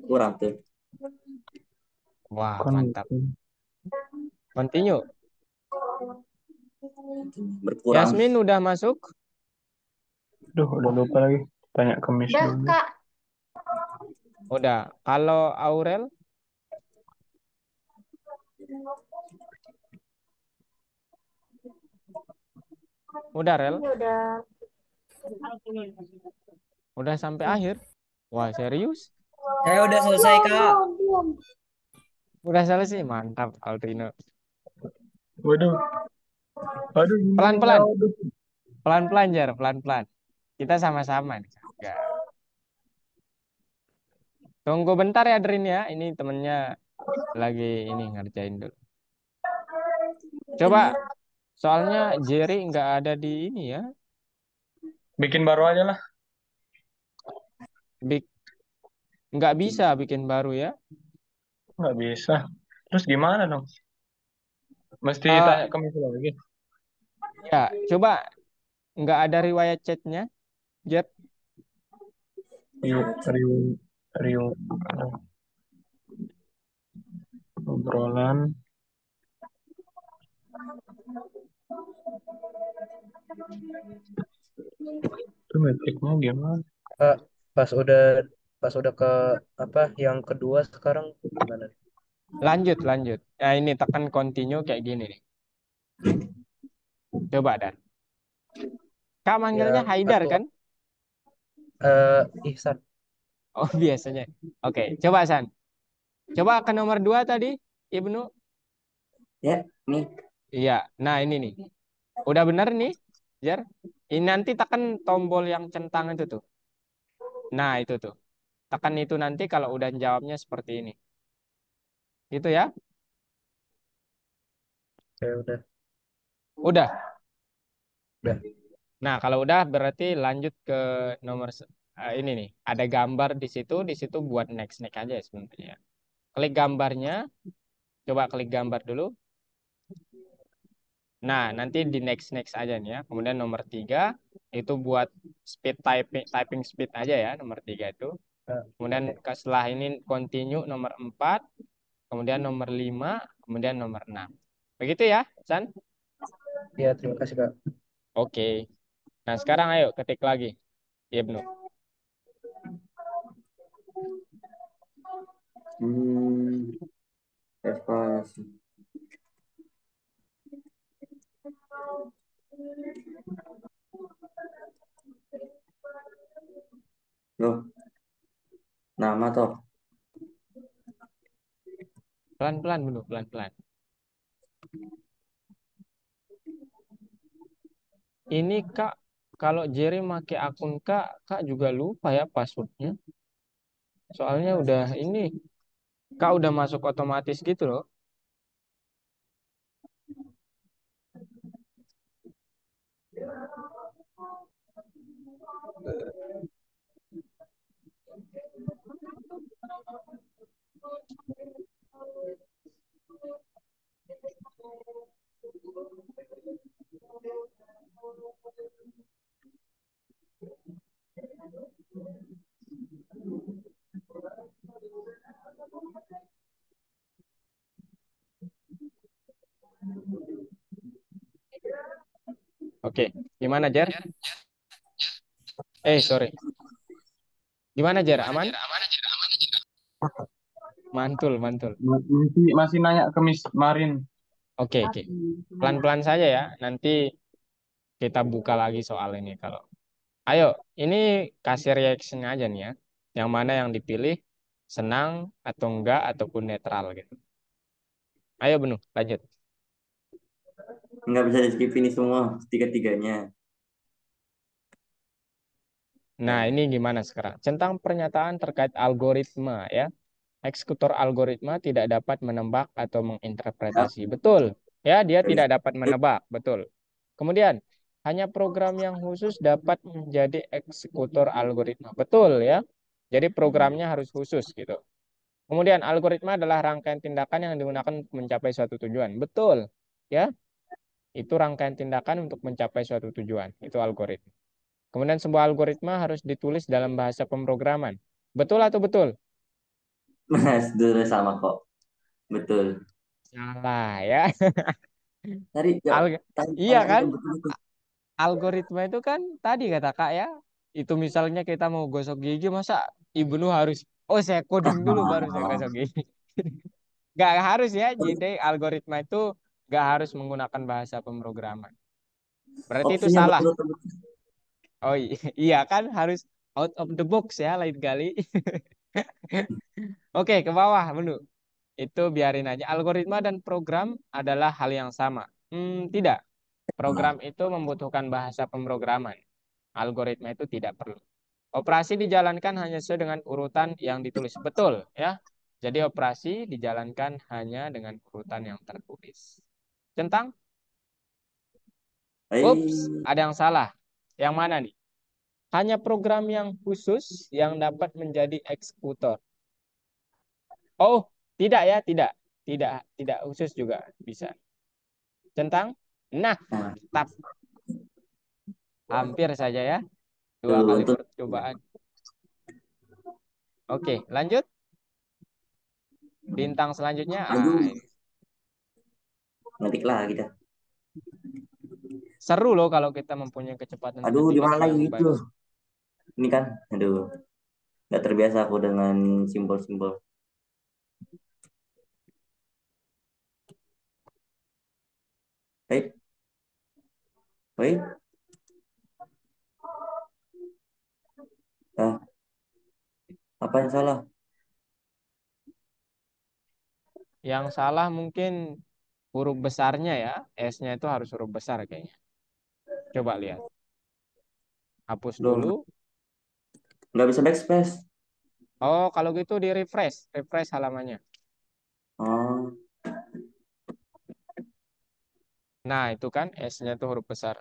Kurang tuh. Wah, kan mantap. Continue. Berkurang. Yasmin udah masuk? udah lupa lagi. Tanya ke Miss Udah, dulu. Kak. Udah. Kalau Aurel? Udah, Rel? Ini udah. Udah sampai akhir? Wah, serius? Saya udah selesai, Kak. Belum. Udah selesai? Mantap, Aldrino. Waduh. Aduh, Pelan-pelan. aduh. Pelan-pelan, Jar. Pelan-pelan. Kita sama-sama nih. Enggak. Tunggu bentar ya, Drin ya. Ini temennya lagi ini ngerjain dulu. Coba, soalnya Jerry nggak ada di ini ya. Bikin baru aja lah. Bik nggak bisa bikin baru ya. Nggak bisa. Terus gimana dong? Mesti Eh, tanya ke Miss lagi. ya, coba nggak ada riwayat chatnya, Jer. Riu, riu, riu. Aduh, obrolan. Itu metriknya gimana? Kak, pas udah pas udah ke apa yang kedua sekarang gimana? Lanjut, lanjut. Nah, ini tekan continue kayak gini nih. Coba Dan. Kak manggilnya Yang Haidar satu kan? Ihsan. Oh, biasanya. Oke, coba San. Coba ke nomor 2 tadi, Ibnu. Ya, nih. Iya, nah ini nih. Udah bener nih, Jer. Ini nanti tekan tombol yang centang itu tuh. Nah, itu tuh. Tekan itu nanti kalau udah jawabnya seperti ini. Gitu ya. Ya udah. Udah. Udah. Nah, kalau udah berarti lanjut ke nomor ini nih. Ada gambar di situ buat next next aja sebenarnya. Klik gambarnya, coba klik gambar dulu. Nah, nanti di next next aja nih ya. Kemudian nomor 3 itu buat speed typing speed aja ya, nomor 3 itu. Nah, Kemudian setelah ini continue nomor 4, kemudian nomor 5, kemudian nomor 6. Begitu ya, San? ya terima kasih Kak. Oke. Nah, sekarang ayo ketik lagi, Ibnu. Evaluasi. Loh, nama toh. Pelan-pelan dulu, pelan-pelan. Ini Kak, kalau Jerry make akun Kak, Kak juga lupa ya passwordnya. Soalnya udah ini, Kak udah masuk otomatis gitu loh. Oke, gimana Jer? Sorry. Gimana Jer? Aman? Mantul, mantul. Masih nanya ke Miss Marin. Oke, oke. Pelan-pelan saja ya. Nanti kita buka lagi soal ini kalau. Ayo, ini kasih reaction aja nih ya. Yang mana yang dipilih, senang atau enggak ataupun netral gitu. Ayo Benu, lanjut. Nggak bisa di skip ini semua, tiga-tiganya. Nah, ini gimana sekarang? Tentang pernyataan terkait algoritma ya. Eksekutor algoritma tidak dapat menebak atau Ya, menginterpretasi. Betul. Ya, dia nggak bisa. tidak dapat menebak. Betul. Kemudian, hanya program yang khusus dapat menjadi eksekutor algoritma. Betul ya. Jadi programnya harus khusus gitu. Kemudian, algoritma adalah rangkaian tindakan yang digunakan untuk mencapai suatu tujuan. Betul. Ya, itu rangkaian tindakan untuk mencapai suatu tujuan. Itu algoritma. Kemudian sebuah algoritma harus ditulis dalam bahasa pemrograman. Betul atau betul? Mas, dulu sama kok. Betul. Salah ya. Tadi jawab, Al- tadi iya pertanyaan kan? yang betul itu. Algoritma itu kan tadi kata Kak ya. Itu misalnya kita mau gosok gigi, masa Ibnu harus, oh saya coding dulu baru saya gosok gigi. Gak harus ya. Jadi algoritma itu gak harus menggunakan bahasa pemrograman. Berarti itu Opsinya salah. betul atau betul? Oh iya kan harus out of the box ya lain kali. Oke, ke bawah Benu. Itu biarin aja. Algoritma dan program adalah hal yang sama. Tidak. Program Nah, itu membutuhkan bahasa pemrograman. Algoritma itu tidak perlu. Operasi dijalankan hanya sesuai dengan urutan yang ditulis. Betul, ya. Jadi operasi dijalankan hanya dengan urutan yang tertulis. Centang? Ups, eh, ada yang salah. Yang mana nih? Hanya program yang khusus yang dapat menjadi eksekutor. Oh, tidak ya, tidak. Tidak, tidak khusus juga bisa. Centang? Nah, nah, mantap. Hampir saja ya. Dua tuh, kali untuk percobaan. Oke, lanjut. Bintang selanjutnya. aduh, Ini. ngetik lagi dah. Seru loh kalau kita mempunyai kecepatan Aduh, di ketik mana lagi yang itu? bagus. Ini kan, aduh, nggak terbiasa aku dengan simbol-simbol. Baik, baik. Ah, apa yang salah? Yang salah mungkin huruf besarnya ya. S-nya itu harus huruf besar kayaknya. Coba lihat. Hapus Loh, dulu. nggak bisa backspace. Oh, kalau gitu di refresh. Refresh halamannya. Oh, Nah, itu kan S-nya itu huruf besar.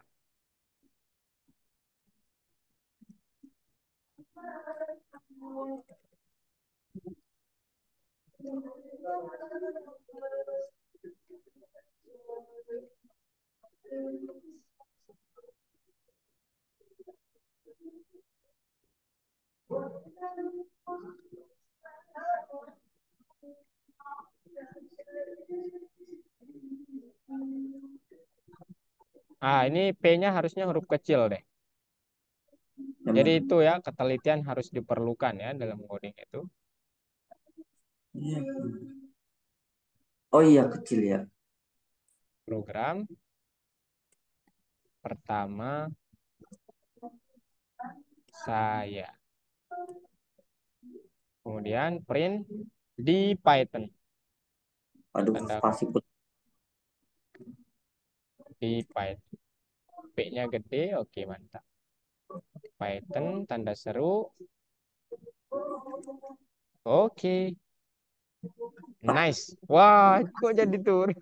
Ah, ini P-nya harusnya huruf kecil deh. yang Jadi mana? itu ya, ketelitian harus diperlukan ya dalam coding itu. Iya. Oh iya, kecil ya. Program pertama saya. Kemudian print di Python. Aduh, Tanda spasi put. di Python. P-nya gede, oke mantap. Python, tanda seru, oke, Ah, nice. Wah, kok jadi turun?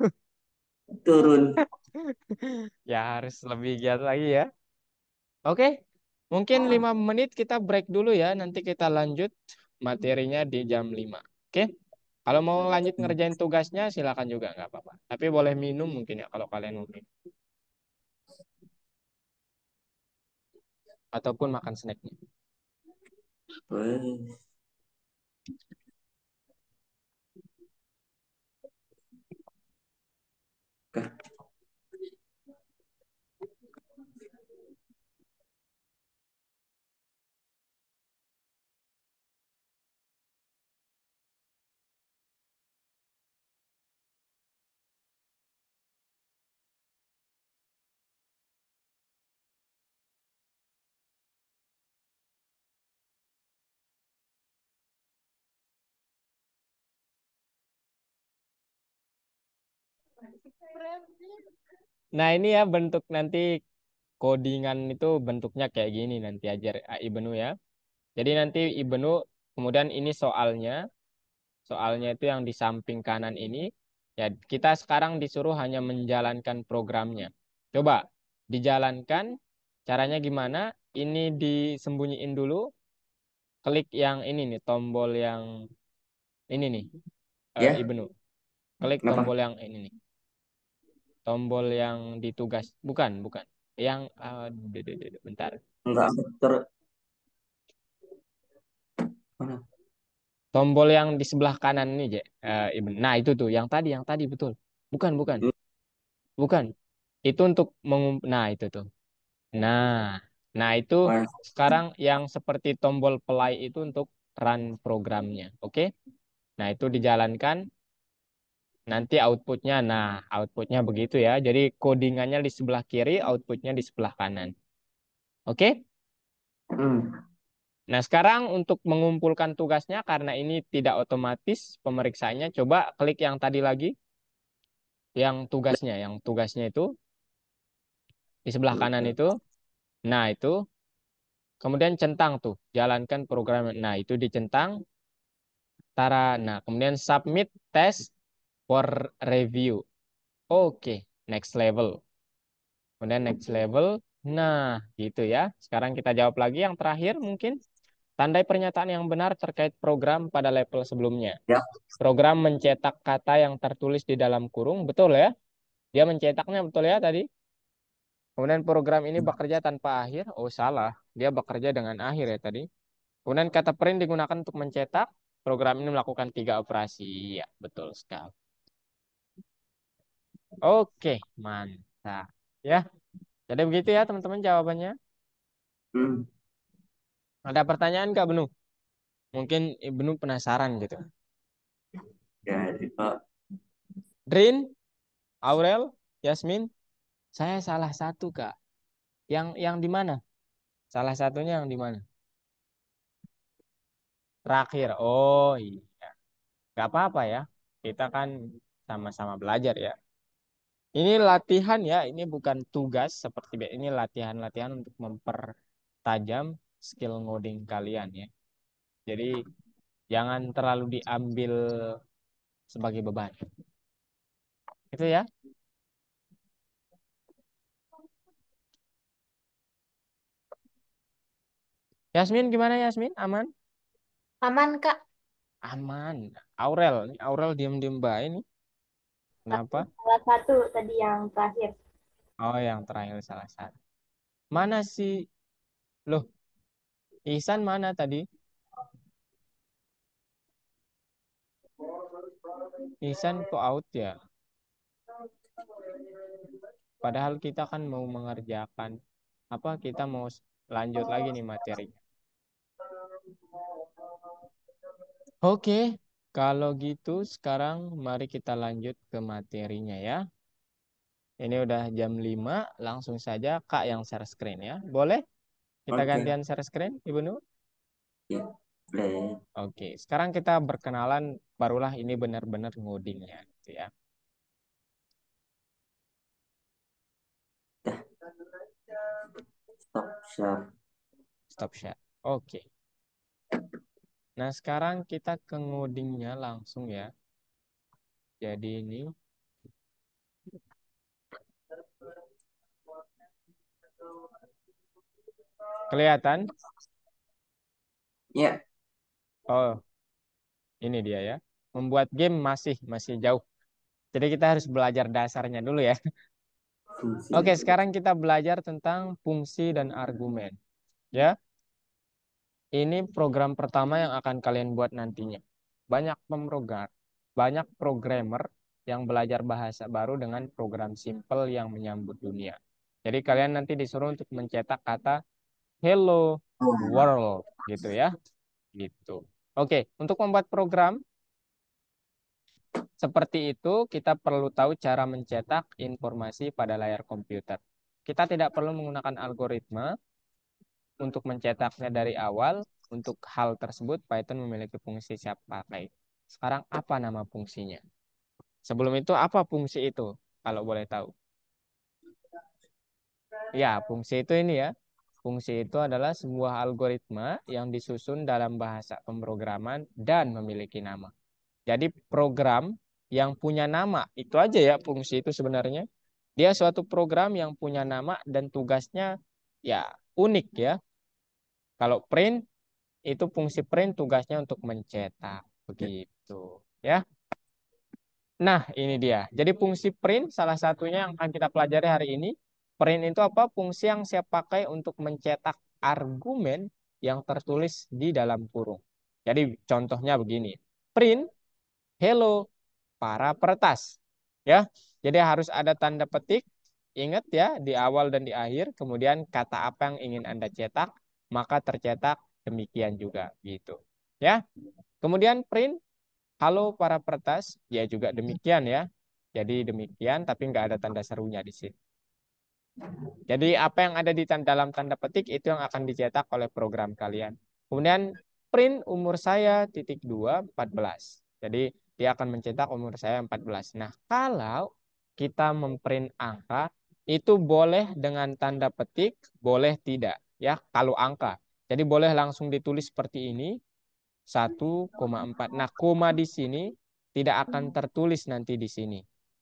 turun. Ya harus lebih giat lagi ya. Oke, mungkin 5 menit kita break dulu ya. Nanti kita lanjut materinya di jam 5. Oke, kalau mau lanjut ngerjain tugasnya silakan juga nggak apa-apa. Tapi boleh minum mungkin ya kalau kalian mau minum. Ataupun makan snacknya. Weh. Nah, ini ya bentuk nanti codingan itu bentuknya kayak gini nanti ajar Ibnu ya. Jadi nanti Ibnu kemudian ini soalnya, soalnya itu yang di samping kanan ini ya kita sekarang disuruh hanya menjalankan programnya. Coba dijalankan caranya gimana? Ini disembunyiin dulu, klik yang ini nih, tombol yang ini nih, Ya, Ibnu. Klik kenapa? tombol yang ini nih. Tombol yang ditugas. Bukan, bukan. Yang bentar. Enggak, mana? Tombol yang di sebelah kanan ini, Je. Ibnu. Nah, itu tuh yang tadi betul. Bukan, bukan. Ini, Bukan. Itu untuk nah, itu tuh. Nah, nah itu oh, yang sekarang yang seperti tombol play itu untuk run programnya. Oke? Nah, itu dijalankan. Nanti outputnya, nah outputnya begitu ya. Jadi codingannya di sebelah kiri, outputnya di sebelah kanan. Oke? hmm, Nah, sekarang untuk mengumpulkan tugasnya, karena ini tidak otomatis pemeriksaannya, coba klik yang tadi lagi, yang tugasnya itu di sebelah kanan itu. Nah, itu kemudian centang tuh, jalankan program. Nah, itu dicentang, tara. Nah, kemudian submit test for review. Oke, next level. Kemudian next level. Nah, gitu ya. Sekarang kita jawab lagi yang terakhir mungkin. Tandai pernyataan yang benar terkait program pada level sebelumnya. ya, Program mencetak kata yang tertulis di dalam kurung. Betul ya? Dia mencetaknya betul ya tadi? Kemudian program ini bekerja tanpa akhir. Oh, salah. Dia bekerja dengan akhir ya tadi. Kemudian kata print digunakan untuk mencetak. Program ini melakukan 3 operasi. Ya, betul sekali. Oke, mantap. Ya, jadi begitu ya teman-teman jawabannya. hmm, Ada pertanyaan Kak Benu? Mungkin Ibnu penasaran gitu. jadi Pak. Drin, Aurel, Yasmin, saya salah satu Kak. Yang di mana? Salah satunya yang di mana? Terakhir. Oh iya. Gak apa-apa ya. Kita kan sama-sama belajar ya. Ini latihan ya. Ini bukan tugas seperti ini latihan-latihan untuk mempertajam skill ngoding kalian ya. Jadi jangan terlalu diambil sebagai beban. Itu ya. Yasmin gimana Yasmin? Aman? Aman, Kak. Aman. Aurel, ini Aurel diam-diam baik ini. Kenapa? Salah satu tadi yang terakhir. Oh, yang terakhir salah satu. Mana sih? Loh, Ihsan mana tadi? Ihsan kok out ya? Padahal kita kan mau mengerjakan apa? Kita mau lanjut lagi nih materinya. Oke, kalau gitu sekarang mari kita lanjut ke materinya ya. Ini udah jam 5, langsung saja Kak yang share screen ya. Boleh? Kita Oke, gantian share screen, Ibu Nu? ya, boleh. Oke, sekarang kita berkenalan, barulah ini benar-benar ngodingnya gitu ya. Dah, stop share. Stop share. Oke. Nah, sekarang kita ke ngodingnya langsung ya. Jadi ini kelihatan? Ya, Oh, ini dia ya. Membuat game masih jauh. Jadi kita harus belajar dasarnya dulu ya. fungsi. Oke, sekarang kita belajar tentang fungsi dan argumen. Ya, ini program pertama yang akan kalian buat nantinya. Banyak programmer yang belajar bahasa baru dengan program simple yang menyambut dunia. Jadi kalian nanti disuruh untuk mencetak kata hello Oh, world gitu ya. Gitu. Oke, untuk membuat program seperti itu, kita perlu tahu cara mencetak informasi pada layar komputer. Kita tidak perlu menggunakan algoritma untuk mencetaknya dari awal. Untuk hal tersebut, Python memiliki fungsi siap pakai. Sekarang, apa nama fungsinya? Sebelum itu apa fungsi itu? Kalau boleh tahu. Ya, fungsi itu ini ya. Fungsi itu adalah sebuah algoritma yang disusun dalam bahasa pemrograman dan memiliki nama. Jadi program yang punya nama, itu aja ya fungsi itu sebenarnya. Dia suatu program yang punya nama dan tugasnya ya unik ya. Kalau print, itu fungsi print tugasnya untuk mencetak. Begitu ya. Nah, ini dia. Jadi fungsi print salah satunya yang akan kita pelajari hari ini. Print itu apa? Fungsi yang saya pakai untuk mencetak argumen yang tertulis di dalam kurung. Jadi contohnya begini. Print, hello, para peretas. Ya. Jadi harus ada tanda petik. Ingat ya, di awal dan di akhir. Kemudian kata apa yang ingin Anda cetak, maka tercetak demikian juga. Gitu. Ya. Kemudian print, halo para peretas, ya juga demikian ya. Jadi demikian, tapi nggak ada tanda serunya di sini. Jadi apa yang ada di dalam tanda petik itu yang akan dicetak oleh program kalian. Kemudian print umur saya titik 2 14. Jadi dia akan mencetak umur saya 14. Nah, kalau kita memprint angka itu boleh dengan tanda petik, boleh tidak ya kalau angka. Jadi boleh langsung ditulis seperti ini 1,4. Nah, koma di sini tidak akan tertulis nanti di sini.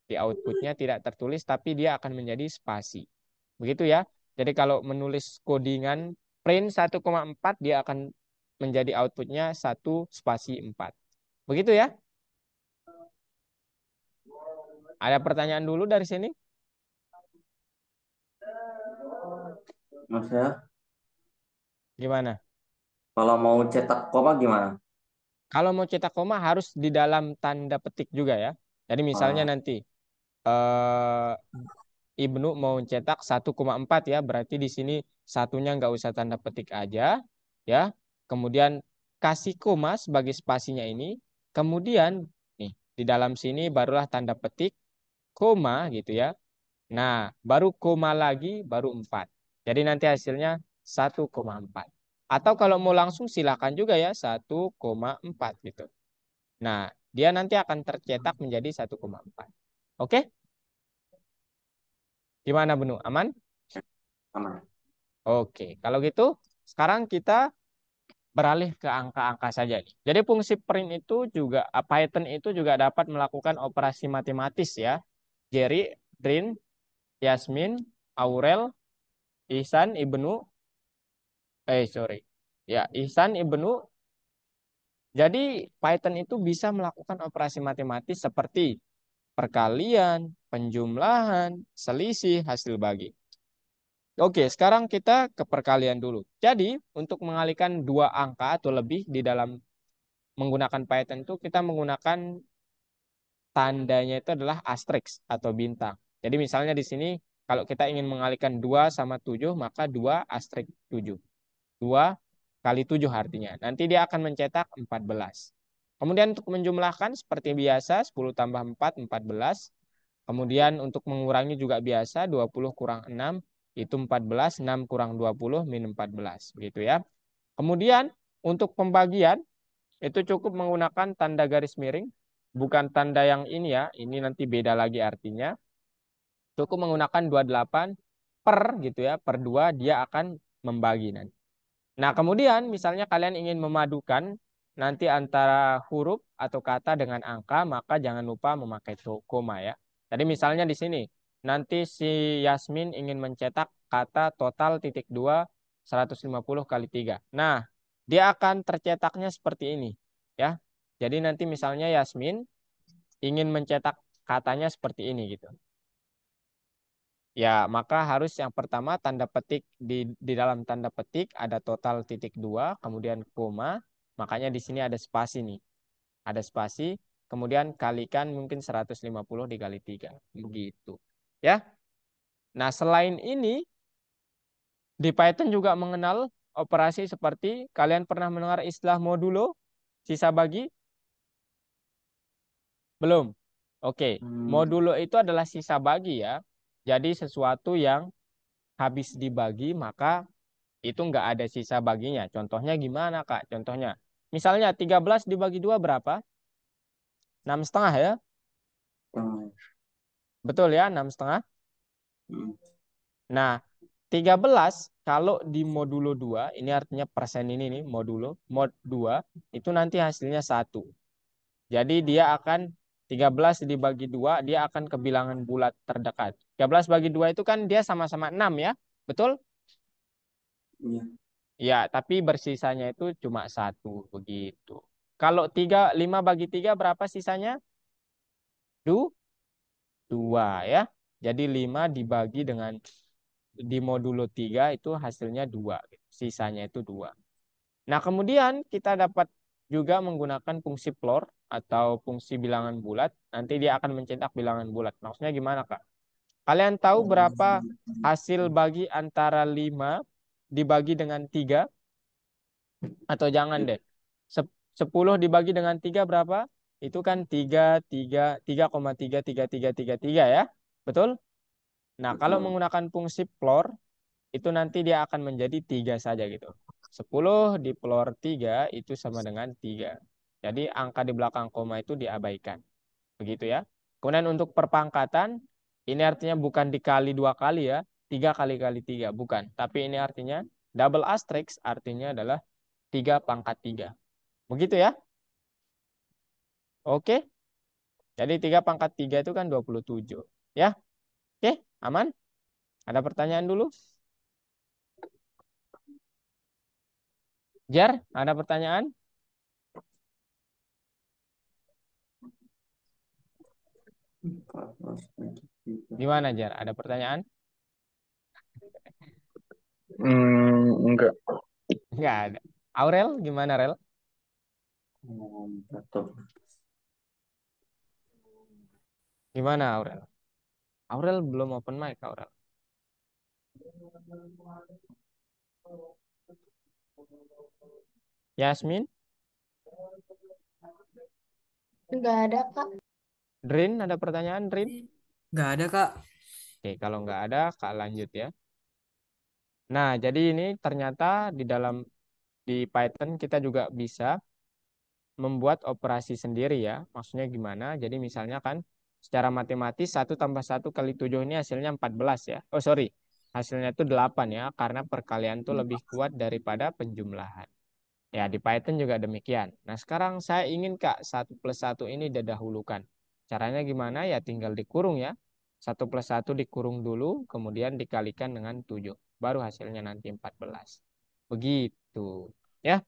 Di outputnya tidak tertulis, tapi dia akan menjadi spasi. Begitu ya. Jadi kalau menulis codingan print 1,4, dia akan menjadi outputnya 1 spasi 4. Begitu ya. Ada pertanyaan dulu dari sini? Mas ya, Gimana? kalau mau cetak koma gimana? Kalau mau cetak koma harus di dalam tanda petik juga ya. Jadi misalnya Ah, nanti eh, Ibnu mau cetak 1,4 ya, berarti di sini satunya nggak usah tanda petik aja ya. Kemudian kasih koma sebagai spasinya ini. Kemudian nih di dalam sini barulah tanda petik koma gitu ya. Nah, baru koma lagi baru 4. Jadi nanti hasilnya 1,4. Atau kalau mau langsung silakan juga ya 1,4 gitu. Nah, dia nanti akan tercetak menjadi 1,4. Oke? Gimana Benu? Aman? aman. Oke, kalau gitu sekarang kita beralih ke angka-angka saja nih. Jadi fungsi print itu juga Python itu juga dapat melakukan operasi matematis ya. Jerry, Drin, Yasmin, Aurel, Ihsan, Ibnu, sorry. Ya, Ihsan, Ibnu. Jadi Python itu bisa melakukan operasi matematis seperti perkalian, penjumlahan, selisih, hasil bagi. Oke, sekarang kita ke perkalian dulu. Jadi, untuk mengalihkan dua angka atau lebih di dalam menggunakan Python itu kita menggunakan tandanya itu adalah asterisk atau bintang. Jadi misalnya di sini kalau kita ingin mengalihkan 2 sama 7 maka 2 asterisk 7. 2 kali 7 artinya. Nanti dia akan mencetak 14. Kemudian untuk menjumlahkan seperti biasa 10 tambah 4, 14. Kemudian untuk mengurangi juga biasa 20 kurang 6 itu 14, 6 kurang 20 min 14. Begitu ya. Kemudian untuk pembagian itu cukup menggunakan tanda garis miring, bukan tanda yang ini ya, ini nanti beda lagi artinya. Cukup menggunakan 28 per gitu ya, per 2 dia akan membagi nanti. Nah, kemudian misalnya kalian ingin memadukan nanti antara huruf atau kata dengan angka, maka jangan lupa memakai koma ya. Jadi misalnya di sini, nanti si Yasmin ingin mencetak kata total titik 2 150 kali 3. Nah, dia akan tercetaknya seperti ini ya. Jadi nanti misalnya Yasmin ingin mencetak katanya seperti ini gitu. Ya, maka harus yang pertama tanda petik di dalam tanda petik ada total titik 2, kemudian koma, makanya di sini ada spasi nih. Ada spasi, kemudian kalikan mungkin 150 dikali 3. Begitu. Ya. Nah, selain ini di Python juga mengenal operasi seperti kalian pernah mendengar istilah modulo, sisa bagi? Belum. Oke, Hmm, modulo itu adalah sisa bagi ya. Jadi sesuatu yang habis dibagi maka itu nggak ada sisa baginya. Contohnya gimana, Kak? Contohnya, misalnya 13 dibagi 2 berapa? 6,5 ya. Oh, Betul ya, 6,5. hmm. Nah, 13 kalau di modulo 2, ini artinya persen ini nih, mod 2, itu nanti hasilnya 1. Jadi dia akan 13 dibagi 2, dia akan ke bilangan bulat terdekat. 13 bagi 2 itu kan dia sama-sama 6 ya, betul? Iya. Ya, tapi bersisanya itu cuma 1, begitu. Kalau 5 bagi 3 berapa sisanya? 2 ya. Jadi 5 dibagi dengan di modulo 3 itu hasilnya 2. Sisanya itu 2. Nah, kemudian kita dapat juga menggunakan fungsi floor atau fungsi bilangan bulat. Nanti dia akan mencetak bilangan bulat. Maksudnya gimana, Kak? Kalian tahu berapa hasil bagi antara 5 dibagi dengan 3? Atau jangan deh. 10 dibagi dengan 3 berapa? Itu kan 3,333333 ya. Betul? Nah, kalau Betul. menggunakan fungsi floor, itu nanti dia akan menjadi 3 saja gitu. 10 di floor 3 itu sama dengan 3. Jadi angka di belakang koma itu diabaikan. Begitu ya. Kemudian untuk perpangkatan, ini artinya bukan dikali 2 kali ya. 3 kali kali 3, bukan. Tapi ini artinya double asterisk artinya adalah 3 pangkat 3. Begitu ya. Oke. Jadi 3 pangkat 3 itu kan 27. Ya. Oke, aman? Ada pertanyaan dulu? Jar, ada pertanyaan? Gimana Jar? Ada pertanyaan? Enggak. Enggak ada. Aurel, gimana Rel? Betul. Gimana Aurel? Aurel belum open mic, Aurel. Yasmin, Nggak ada, Kak. Drin, ada pertanyaan, Drin? Nggak ada, Kak. Oke, kalau nggak ada, Kak lanjut ya. Nah, jadi ini ternyata di Python kita juga bisa membuat operasi sendiri ya. Maksudnya gimana? Jadi misalnya kan secara matematis 1 tambah 1 kali 7 ini hasilnya 14 ya. Oh sorry, hasilnya itu 8 ya. Karena perkalian itu lebih kuat daripada penjumlahan. Ya di Python juga demikian. Nah sekarang saya ingin Kak 1 plus 1 ini didahulukan. Caranya gimana? Ya tinggal dikurung ya. 1 plus 1 dikurung dulu, kemudian dikalikan dengan 7. Baru hasilnya nanti 14. Begitu. Ya,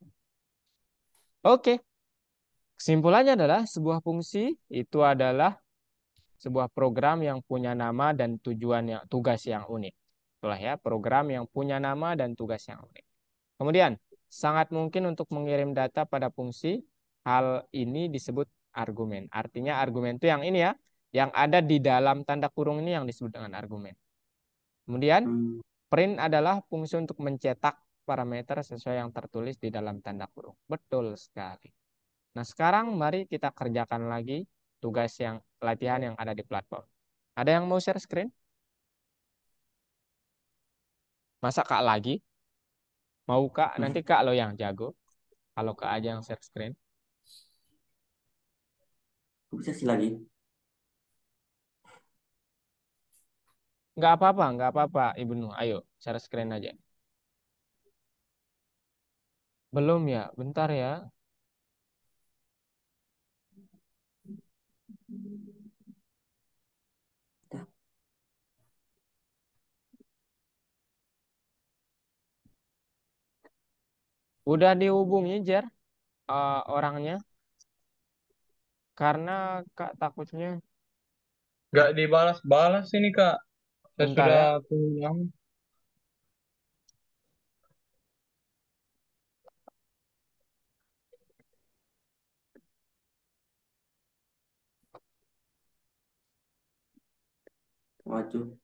oke. Kesimpulannya adalah sebuah fungsi itu adalah sebuah program yang punya nama dan tugas yang unik. Itulah ya, program yang punya nama dan tugas yang unik. Kemudian, sangat mungkin untuk mengirim data pada fungsi, hal ini disebut argumen. Artinya argumen itu yang ini ya, yang ada di dalam tanda kurung ini yang disebut dengan argumen. Kemudian, Hmm. print adalah fungsi untuk mencetak parameter sesuai yang tertulis di dalam tanda kurung. Betul sekali. Nah, sekarang mari kita kerjakan lagi tugas yang latihan yang ada di platform. Ada yang mau share screen? Masa Kak lagi? Mau Kak? Nanti Kak lo yang jago. Kalau Kak aja yang share screen. Kok bisa sih lagi? Nggak apa-apa, Ibnu. Ayo, share screen aja. Belum ya? Bentar ya. Udah dihubungi, Jer, orangnya. Karena Kak takutnya. Nggak dibalas-balas ini, Kak. Saya Bentar sudah ya. pulang. Maju.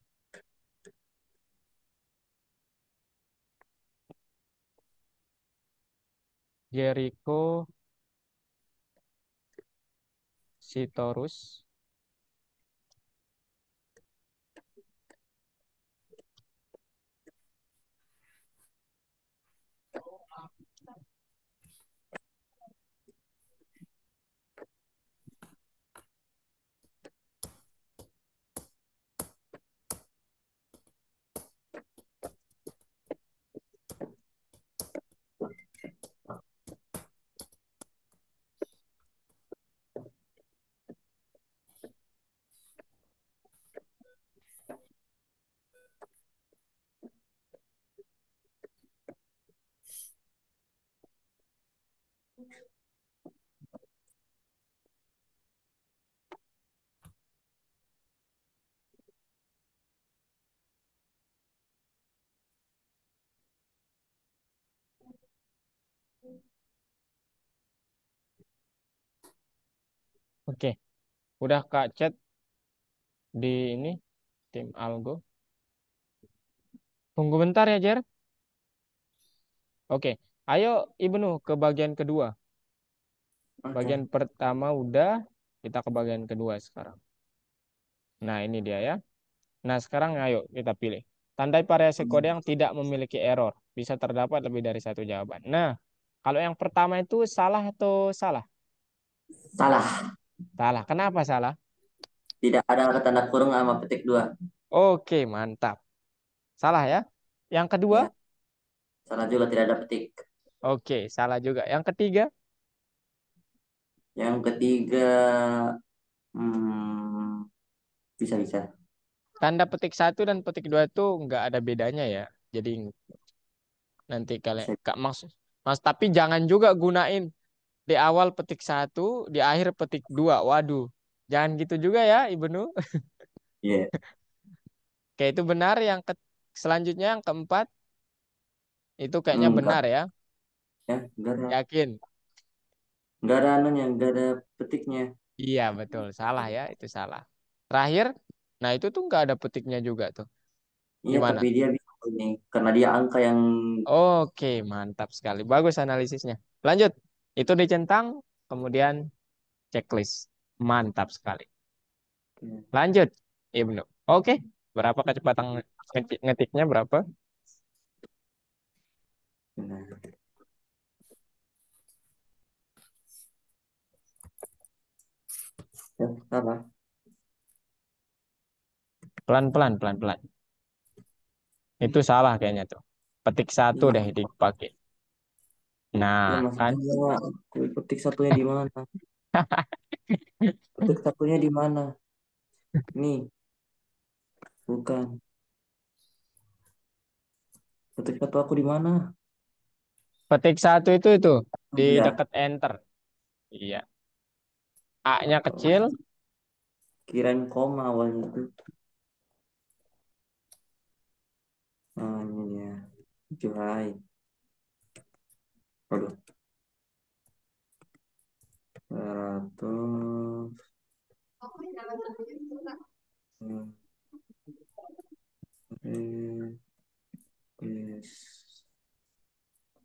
Jericho Sitorus. Oke, udah Kak chat di ini tim Algo. Tunggu bentar ya, Jer. Oke, ayo Ibnu ke bagian kedua. Oke. Bagian pertama udah, kita ke bagian kedua sekarang. Nah, ini dia ya. Nah, sekarang ayo kita pilih. Tandai variasi kode yang tidak memiliki error. Bisa terdapat lebih dari satu jawaban. Nah, kalau yang pertama itu salah atau salah? Salah. Salah. Kenapa salah? Tidak ada tanda kurung sama petik dua. Oke, mantap. Salah ya. Yang kedua? Ya, salah juga tidak ada petik. Oke, salah juga. Yang ketiga? Yang ketiga, hmm, bisa-bisa. Tanda petik satu dan petik dua itu nggak ada bedanya ya. Jadi nanti kalian Bisa. Kak Mas, tapi jangan juga gunain di awal petik satu, di akhir petik dua. Waduh, jangan gitu juga ya, Ibnu. Iya. Oke, itu benar. Selanjutnya yang keempat itu kayaknya Enggak. benar ya. Ya, Yakin? enggak ada anunya, enggak ada petiknya. Iya betul, salah ya, itu salah. Terakhir, nah itu tuh nggak ada petiknya juga tuh. Iya, Gimana? tapi dia bisa ini karena dia angka yang Oke, mantap sekali. Bagus analisisnya. Lanjut. Itu dicentang, kemudian checklist. Mantap sekali. Lanjut, Ibnu. Oke, berapa kecepatan ngetiknya berapa? benar. Ya, salah. Pelan-pelan, pelan-pelan. Itu salah kayaknya tuh. Petik satu Iya, deh dipakai. iya Nah, kan? maksudnya petik satunya di mana? Petik satunya di mana? Nih, bukan. Petik satu aku di mana? Petik satu itu Oh, di iya, dekat enter. Iya. A-nya kecil. kirain koma awalnya itu. Oh, ini dia. Juhai. Waduh, 100. Hmm, yes.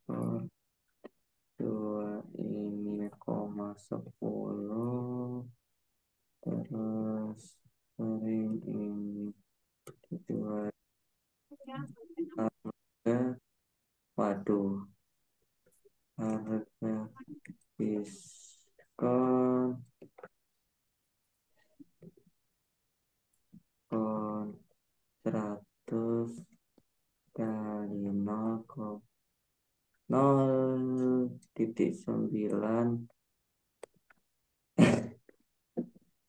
Oh, dua ini koma 10 terus ring ini dua harga, waduh, harga diskon kon 100 kali 0,9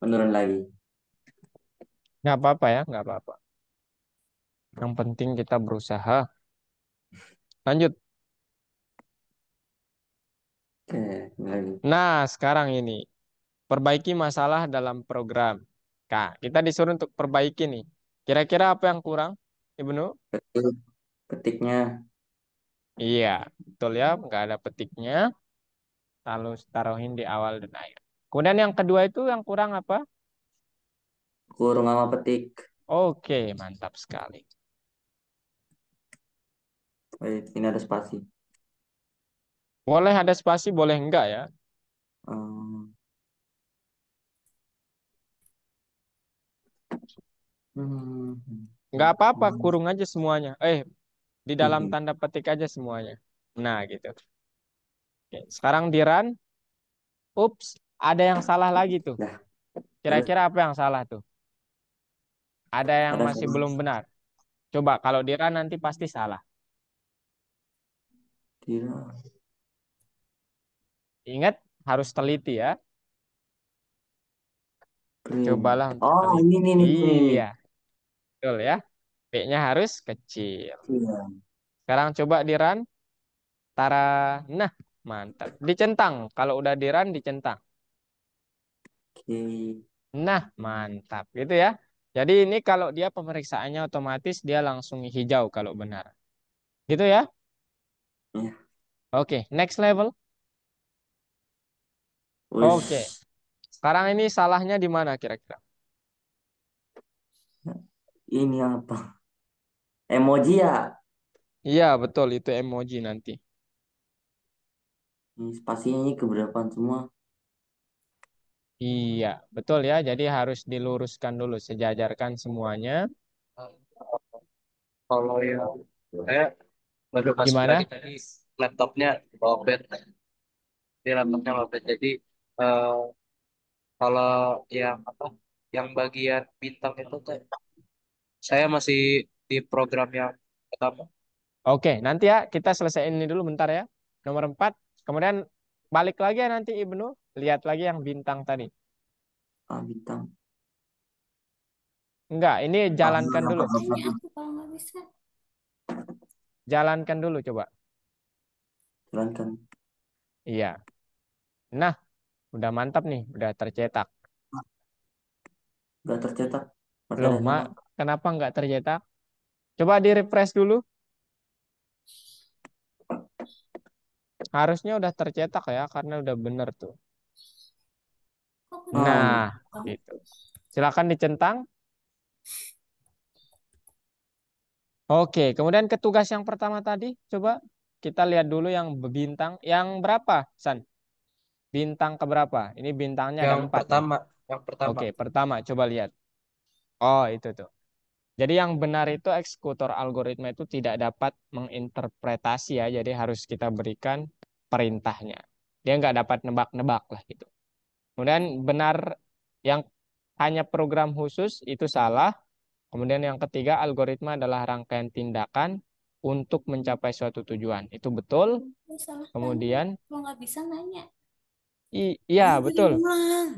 menurun lagi. Nggak apa-apa ya, nggak apa-apa. Yang penting kita berusaha. Lanjut. Oke, ini lagi. Nah, sekarang ini. Perbaiki masalah dalam program. Kak, kita disuruh untuk perbaiki nih. Kira-kira apa yang kurang, Ibnu? Ketik, ketiknya Iya, betul ya. Nggak ada petiknya. Lalu taruhin di awal dan akhir. Kemudian yang kedua itu yang kurang apa? kurung sama petik. Oke, mantap sekali. Ini ada spasi. Boleh ada spasi, boleh enggak ya. Hmm, hmm, Nggak apa-apa, hmm, kurung aja semuanya. Di dalam tanda petik aja semuanya. Nah, gitu. Oke, sekarang di run. Ups, ada yang salah lagi tuh. Dah, terus Kira-kira apa yang salah tuh? Ada yang ada masih sama belum benar. Coba kalau di run nanti pasti salah. dia Ingat, harus teliti ya. print. Cobalah untuk Oh, teliti. ini. Iya, betul ya. P-nya harus kecil. Iya. Sekarang coba di run. Tara. Nah, mantap. Dicentang. Kalau udah di run, dicentang. Oke. Nah, mantap. Gitu ya. Jadi ini kalau dia pemeriksaannya otomatis dia langsung hijau kalau benar. Gitu ya. Ya, Oke, next level. Oke, Wis, sekarang ini salahnya di mana kira-kira? ini apa? Emoji ya? Iya, betul itu emoji nanti. Ini spasinya ini keberapaan semua. Iya, betul ya. Jadi harus diluruskan dulu, sejajarkan semuanya. Kalau yang saya baru masuk lagi Gimana? tadi laptopnya lowbat, di laptopnya lowbat. Jadi eh, kalau yang apa, yang bagian bintang itu tuh saya masih di program yang pertama. Oke, nanti ya kita selesaiin ini dulu bentar ya. Nomor 4. Kemudian balik lagi ya nanti Ibnu. Lihat lagi yang bintang tadi. Ah, bintang. Enggak, ini Ah, jalankan yang dulu. pertama Ini tadi. aku kalau nggak bisa. Jalankan dulu coba. Jalankan. Iya. Nah, udah mantap nih. Udah tercetak. Gak tercetak Loh, materinya, Mak. kenapa nggak tercetak? Coba di-refresh dulu. Harusnya udah tercetak ya, karena udah bener tuh. Kok aku Ah, dapet udah. Nah, tahu? gitu. Silakan dicentang. Oke, kemudian ke tugas yang pertama tadi, coba kita lihat dulu yang bintang. Yang berapa, San? Bintang keberapa? Ini bintangnya ada Yang 4 nih. pertama, yang pertama. Oke, pertama coba lihat. Oh, itu tuh. Jadi yang benar itu eksekutor algoritma itu tidak dapat menginterpretasi ya, jadi harus kita berikan perintahnya. Dia nggak dapat nebak-nebak lah gitu. Kemudian benar yang hanya program khusus itu salah. Kemudian yang ketiga, algoritma adalah rangkaian tindakan untuk mencapai suatu tujuan. Itu betul. Aku salah tanya. Kemudian, Kalau nggak bisa nanya. iya Ayo betul. diulang.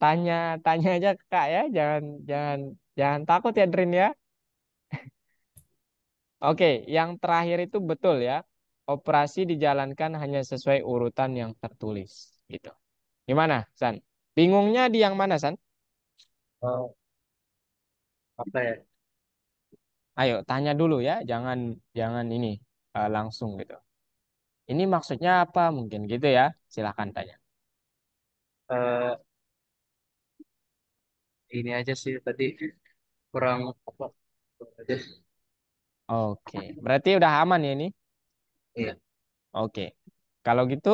Tanya, tanya aja ke Kak ya. Jangan, jangan, jangan takut ya, Drin ya. Oke, yang terakhir itu betul ya. Operasi dijalankan hanya sesuai urutan yang tertulis. Gitu. Gimana, San? Bingungnya di yang mana, San? Eh, apa ya? Ayo, tanya dulu ya. Jangan, jangan ini langsung gitu. Ini maksudnya apa? Mungkin gitu ya. Silahkan tanya. Eh, ini aja sih tadi kurang apa? Aja. Oke, berarti udah aman ya ini? Iya. Oke. Kalau gitu,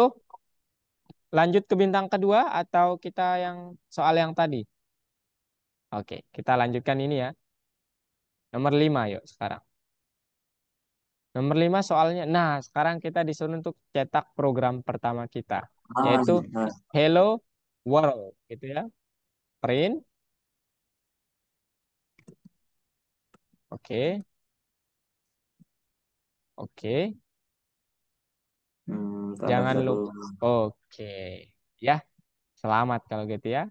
lanjut ke bintang kedua atau kita yang soal yang tadi? Oke, kita lanjutkan ini ya. Nomor 5 yuk sekarang. Nomor 5 soalnya. Nah, sekarang kita disuruh untuk cetak program pertama kita. Ah, Yaitu iya. Hello World. Gitu ya. Print. Oke. Oke. Tambah Jangan seru. lupa. Oke. Ya, selamat kalau gitu ya.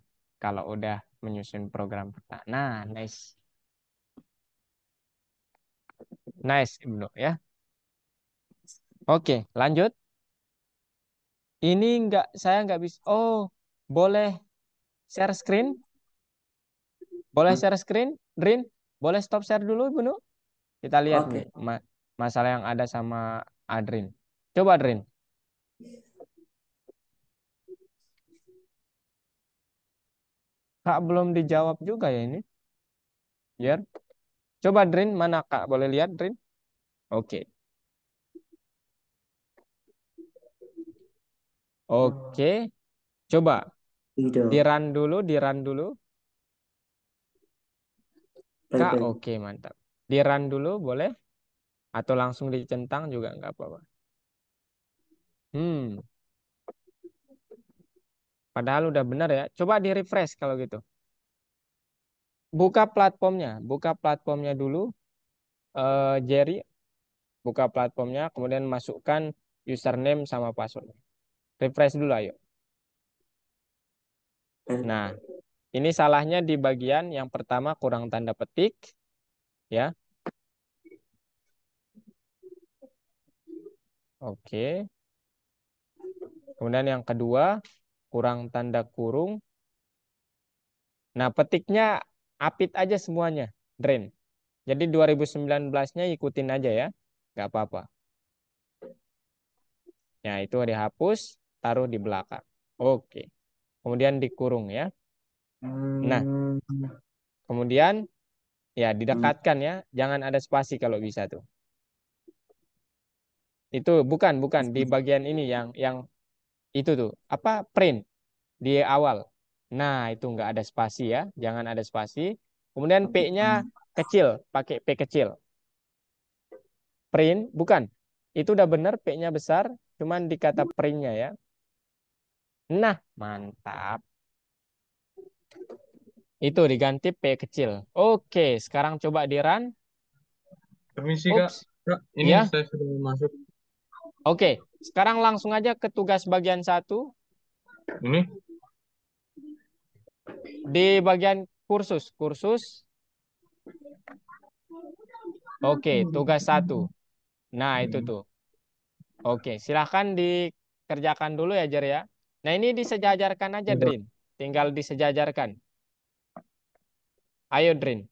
Kalau udah menyusun program pertama. Nah, nice. Nice, Ibnu ya. Oke, lanjut. Ini saya nggak bisa. Oh, boleh share screen? Boleh Hah? share screen, Drin? Boleh stop share dulu, Ibnu? Kita lihat nih Oke. masalah yang ada sama Adrin. Coba, Adrin. Kak belum dijawab juga ya ini. Biar. Coba, Drin. Mana Kak? Boleh lihat, Drin? Oke. Oke. Coba. Tidak. Di-run dulu, di-run dulu. Kak, Baik-baik. oke, mantap. Di-run dulu, boleh? Atau langsung dicentang juga nggak apa-apa. Hmm, padahal udah benar ya. Coba di-refresh kalau gitu. Buka platformnya dulu, Jerry. Buka platformnya, kemudian masukkan username sama password. Refresh dulu, ayo. Eh, Nah, ini salahnya di bagian yang pertama kurang tanda petik, ya. Oke. Kemudian yang kedua kurang tanda kurung. Nah, petiknya apit aja semuanya, Drain. Jadi 2019-nya ikutin aja ya, nggak apa-apa. Ya, itu dihapus, taruh di belakang. Oke. Kemudian dikurung ya. Nah, kemudian ya didekatkan ya. Jangan ada spasi kalau bisa tuh. Itu bukan di bagian ini yang itu tuh. Apa print di awal. Nah, itu nggak ada spasi ya. Jangan ada spasi. Kemudian P-nya kecil, pakai P kecil. Print, bukan. Itu udah benar P-nya besar, cuman di kata print-nya ya. Nah, mantap. Itu diganti P kecil. Oke, sekarang coba di run. Permisi Kak. Ups, Kak, ini ya. saya sudah masuk. Oke, sekarang langsung aja ke tugas bagian 1. Ini Di bagian kursus. Oke, tugas 1. Nah, itu tuh. Oke, silahkan dikerjakan dulu ya, Jer ya. Nah, ini disejajarkan aja, Drin. Tinggal disejajarkan. Ayo, Drin.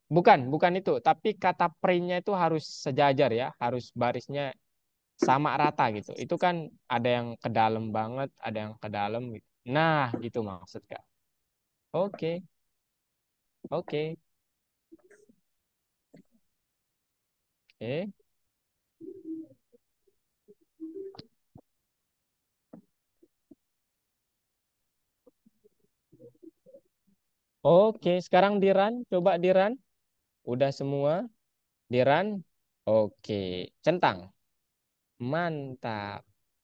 Bukan itu. Tapi kata printnya itu harus sejajar ya. Harus barisnya sama rata gitu. Itu kan ada yang ke dalam banget, ada yang ke dalam gitu. Nah, gitu maksud Kak. Oke, oke, oke. Oke, sekarang di run. Coba di run. Udah semua di run. Oke, centang. Mantap.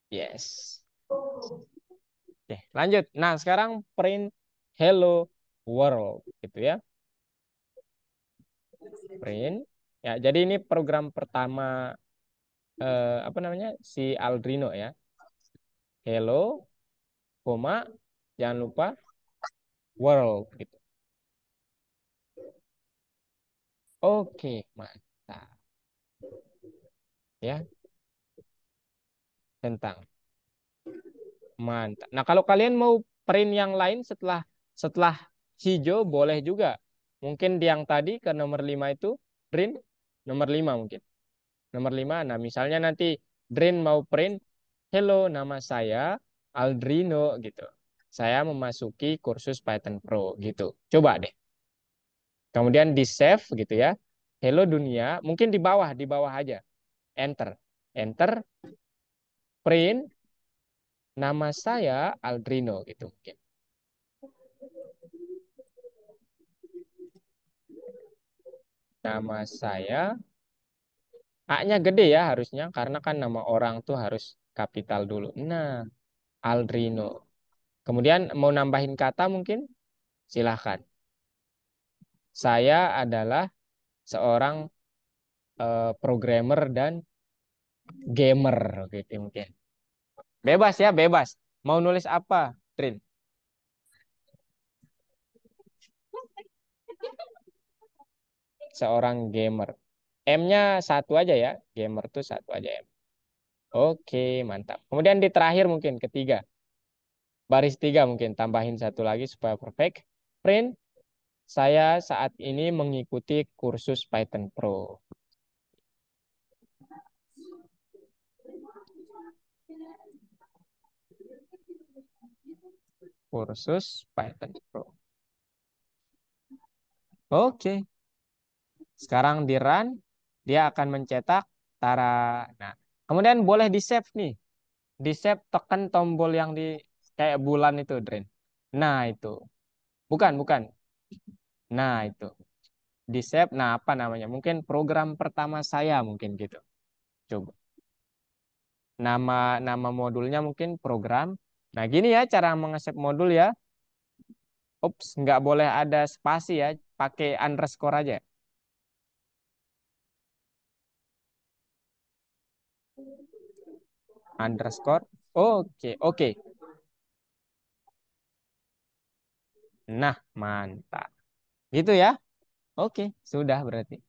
Yes. Oke, lanjut. Nah, sekarang print hello world gitu ya. Print. Ya, jadi ini program pertama apa namanya? Si Aldrino ya. Hello, koma, jangan lupa world gitu. Oke, mantap. Ya, tentang mantap. Nah, kalau kalian mau print yang lain setelah setelah hijau boleh juga. Mungkin di yang tadi ke nomor 5 itu print nomor 5 mungkin. Nomor 5. Nah, misalnya nanti Drin mau print, hello, nama saya Aldrino gitu. Saya memasuki kursus Python Pro gitu. Coba deh. Kemudian di save gitu ya. Hello dunia, mungkin di bawah aja. Enter. Enter, print, nama saya Aldrino gitu mungkin. Nama saya A-nya gede ya harusnya karena kan nama orang tuh harus kapital dulu. Nah, Aldrino. Kemudian mau nambahin kata mungkin silahkan. Saya adalah seorang programmer dan gamer gitu mungkin. Bebas ya, bebas. Mau nulis apa, Trin? Seorang gamer. M-nya satu aja ya. Gamer tuh satu aja M. Oke, mantap. Kemudian di terakhir mungkin ketiga. Baris 3 mungkin tambahin satu lagi supaya perfect. Print, saya saat ini mengikuti kursus Python Pro. Kursus Python Pro. Oke. Sekarang di run, dia akan mencetak tara. Nah, kemudian boleh di save nih. Di save tekan tombol yang di kayak bulan itu, Dren. Nah, itu. Bukan. Nah, itu. Di save, nah apa namanya? Mungkin program pertama saya mungkin gitu. Coba. Nama nama modulnya mungkin program. Nah, gini ya cara mengesep modul ya. Ups, nggak boleh ada spasi ya. Pakai underscore aja. Underscore. Oke. Nah, mantap. Gitu ya. Oke, sudah berarti.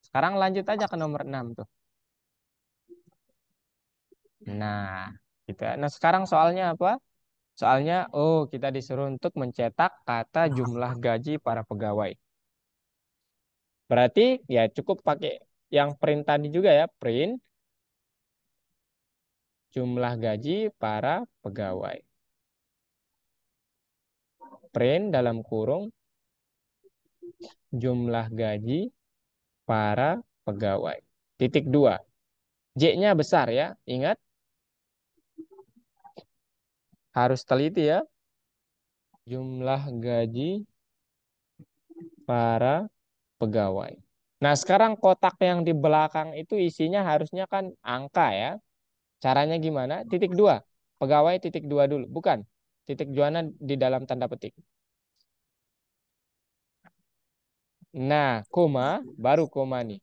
Sekarang lanjut aja ke nomor 6 tuh. Nah, gitu ya. Nah, sekarang soalnya apa? Soalnya, kita disuruh untuk mencetak kata jumlah gaji para pegawai. Berarti ya cukup pakai yang print tadi juga ya, print. jumlah gaji para pegawai. Print dalam kurung jumlah gaji para pegawai. Titik 2. J-nya besar ya. Ingat. Harus teliti ya. Jumlah gaji para pegawai. Nah, sekarang kotak yang di belakang itu isinya harusnya kan angka ya. Caranya gimana? Titik 2. Pegawai titik 2 dulu. Bukan. Titik 2 di dalam tanda petik. Nah, koma, baru koma nih.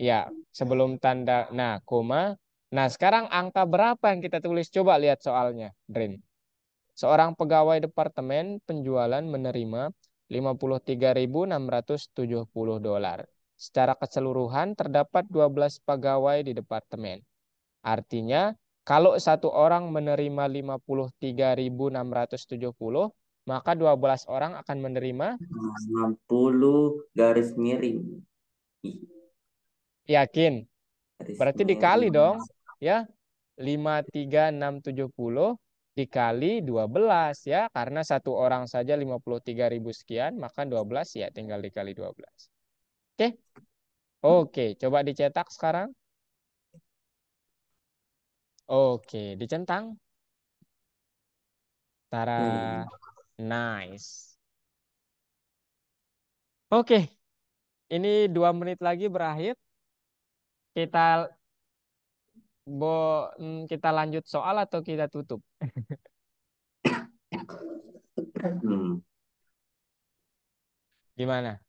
Ya, sebelum tanda, nah, koma. Nah, sekarang angka berapa yang kita tulis? Coba lihat soalnya, Drin. Seorang pegawai departemen penjualan menerima $53.670. Secara keseluruhan terdapat 12 pegawai di departemen. Artinya, kalau satu orang menerima 53.670, maka 12 orang akan menerima 60 garis miring. Ih, yakin. garis Berarti miring. dikali dong, ya. 53.670 dikali 12 ya, karena satu orang saja 53.000 sekian, maka 12 ya tinggal dikali 12. Oke. Oke, coba dicetak sekarang. Oke, dicentang. Tara, nice. Oke, ini 2 menit lagi berakhir. Kita kita lanjut soal atau kita tutup? Hmm. Gimana?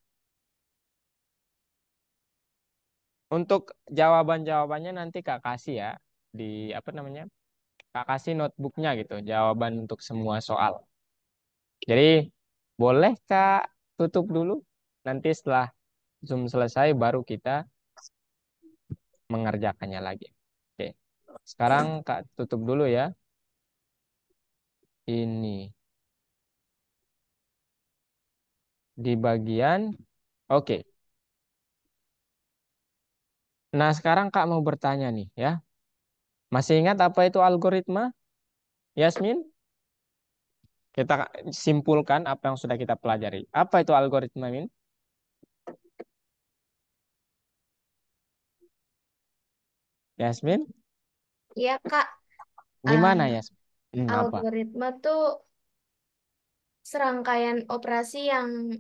Untuk jawaban-jawabannya nanti Kak kasih ya di apa namanya? Kak kasih notebooknya gitu, jawaban untuk semua soal. Jadi boleh Kak tutup dulu. Nanti setelah Zoom selesai baru kita mengerjakannya lagi. Oke. Sekarang Kak tutup dulu ya. Ini di bagian oke. Nah, sekarang Kak mau bertanya nih ya. Masih ingat apa itu algoritma? Yasmin? Kita simpulkan apa yang sudah kita pelajari. Apa itu algoritma, Min? Yasmin? Iya, Kak. Gimana Eh, Yasmin? Apa? algoritma tuh serangkaian operasi yang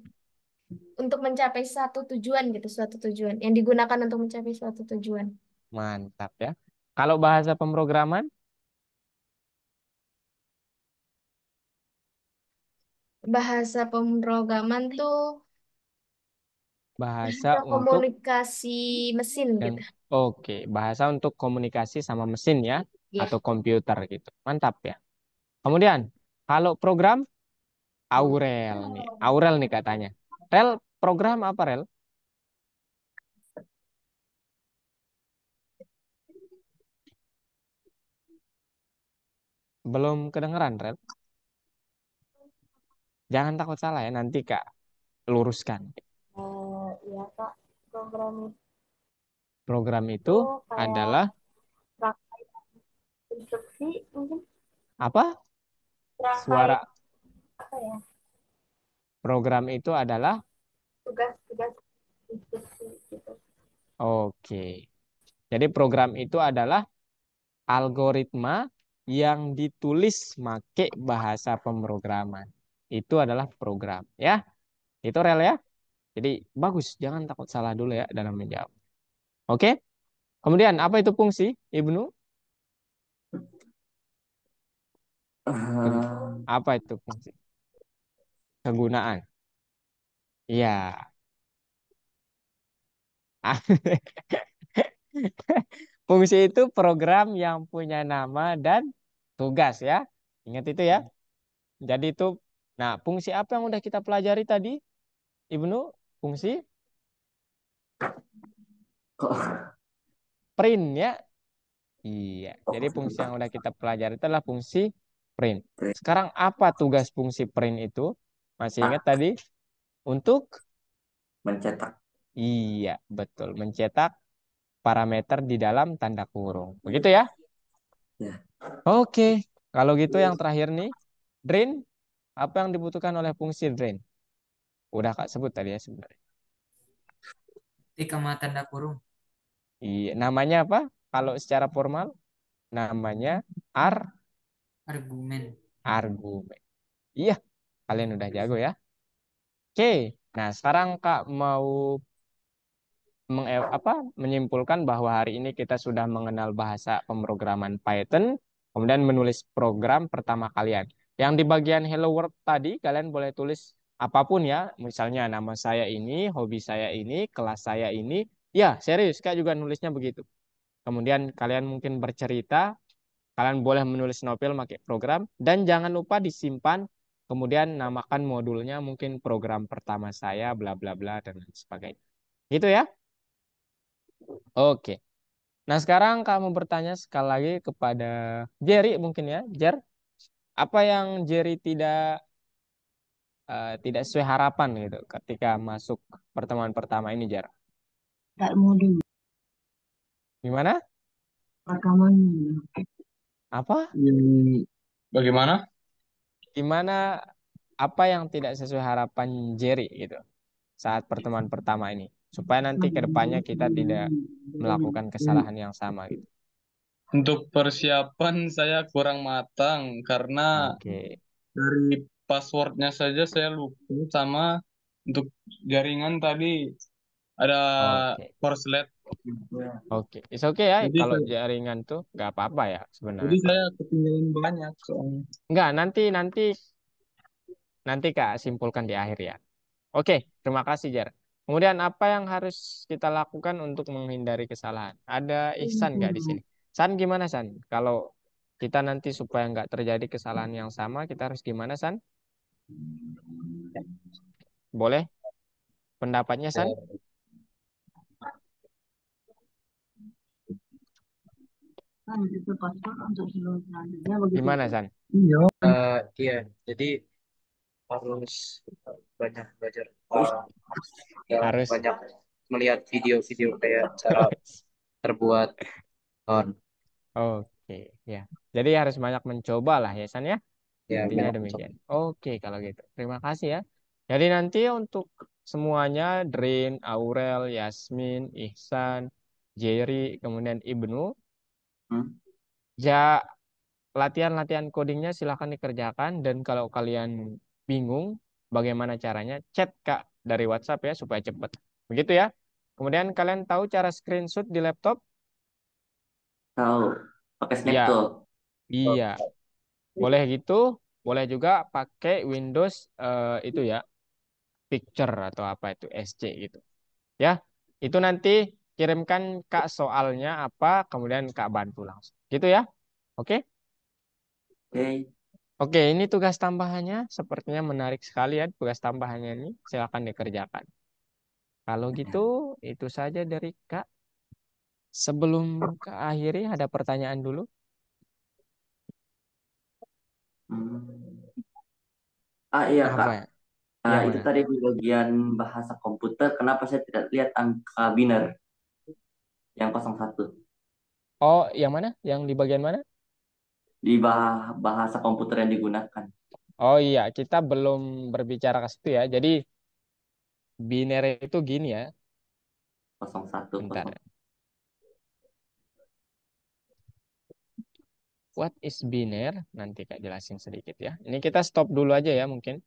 untuk mencapai satu tujuan gitu, suatu tujuan yang digunakan untuk mencapai suatu tujuan. Mantap ya. Kalau bahasa pemrograman, Bahasa pemrograman tuh bahasa bahasa untuk komunikasi mesin yang gitu. oke, bahasa untuk komunikasi sama mesin ya Iya. atau komputer gitu. Mantap ya. Kemudian, kalau program Aurel nih. Aurel nih katanya. Rel, program apa Rel? Belum kedengeran Rel. Jangan takut salah ya, nanti Kak luruskan. Iya, Kak. Program Program itu itu kayak adalah rangkaian instruksi mungkin apa? Suara rangkaian apa ya? program itu adalah Tugas-tugas instruksi gitu. oke. Jadi program itu adalah algoritma yang ditulis make bahasa pemrograman. Itu adalah program ya. Itu rel ya. Jadi bagus, jangan takut salah dulu ya dalam menjawab. Oke? Kemudian apa itu fungsi, Ibnu? Apa itu fungsi? Kegunaan. Iya. Fungsi itu program yang punya nama dan tugas ya. Ingat itu ya. Jadi itu, nah fungsi apa yang udah kita pelajari tadi, Ibnu? Fungsi print ya. Iya. Jadi fungsi yang udah kita pelajari itu adalah fungsi print. Sekarang apa tugas fungsi print itu? Masih ingat tadi? Untuk mencetak. iya, betul. Mencetak parameter di dalam tanda kurung. Begitu ya? Ya. Oke. Kalau gitu yang terakhir nih, drain. Apa yang dibutuhkan oleh fungsi drain? Udah Kak sebut tadi ya sebenarnya. Ketika tanda kurung. Iya, namanya apa? Kalau secara formal, namanya Argumen. argumen. Iya, kalian udah jago ya. Oke. Nah, sekarang Kak mau menyimpulkan bahwa hari ini kita sudah mengenal bahasa pemrograman Python, kemudian menulis program pertama kalian. Yang di bagian Hello World tadi, kalian boleh tulis apapun ya, misalnya nama saya ini, hobi saya ini, kelas saya ini. Ya, serius, Kak juga nulisnya begitu. Kemudian kalian mungkin bercerita, kalian boleh menulis novel pakai program, dan jangan lupa disimpan, kemudian namakan modulnya mungkin program pertama saya, bla bla bla, dan lain sebagainya. Gitu ya. Oke. Nah, sekarang kamu bertanya sekali lagi kepada Jerry mungkin ya. Jer, apa yang Jerry tidak sesuai harapan gitu ketika masuk pertemuan pertama ini, Jer? Tak modul Gimana? rekamannya. Apa? Bagaimana? Gimana apa yang tidak sesuai harapan Jerry gitu saat pertemuan pertama ini? Supaya nanti ke depannya kita tidak melakukan kesalahan yang sama gitu. Untuk persiapan saya kurang matang karena Oke. dari passwordnya saja saya lupa, sama untuk jaringan tadi ada Oke. korslet. Oke. It's okay ya Jadi kalau saya, jaringan tuh nggak apa-apa ya jadi sebenarnya. saya ketinggalan banyak soalnya. Enggak, nanti Kak simpulkan di akhir ya. Oke, terima kasih Jar. Kemudian apa yang harus kita lakukan untuk menghindari kesalahan? Ada Ihsan nggak di sini? San gimana San? Kalau kita nanti supaya nggak terjadi kesalahan yang sama, kita harus gimana San? Boleh? Pendapatnya San? Kan itu password untuk seluruh selanjutnya begitu. Gimana San? Iya. Iya, jadi harus banyak belajar, Harus. banyak melihat video-video kayak cara terbuat on. Oke, ya. Jadi harus banyak mencoba lah ya San ya. Ya, Intinya banyak demikian. Oke, kalau gitu. Terima kasih ya. Jadi nanti untuk semuanya, Drin, Aurel, Yasmin, Ihsan, Jerry, kemudian Ibnu, Hmm? ya latihan-latihan codingnya silahkan dikerjakan. Dan kalau kalian bingung bagaimana caranya, chat Kak dari WhatsApp ya supaya cepat. Begitu ya. Kemudian kalian tahu cara screenshot di laptop? Tahu pakai Ya, Snapchat. iya. Boleh gitu. Boleh juga pakai Windows itu ya, Picture atau apa itu SC gitu. Ya, itu nanti kirimkan Kak soalnya apa, kemudian Kak bantu langsung. Gitu ya. Oke? Oke. Oke, ini tugas tambahannya. Sepertinya menarik sekali ya tugas tambahannya ini. Silakan dikerjakan. Kalau gitu, itu saja dari Kak. Sebelum Kak akhiri, ada pertanyaan dulu. Hmm. Iya Kak. Apa ya? Nah, Yang itu mana? tadi di bagian bahasa komputer, kenapa saya tidak lihat angka biner yang 01 Oh, yang mana? Yang di bagian mana? di bahasa komputer yang digunakan? Oh iya, kita belum berbicara ke situ ya. Jadi, biner itu gini ya. 01, Bentar. 0. What is biner? Nanti Kak jelasin sedikit ya. Ini kita stop dulu aja ya mungkin.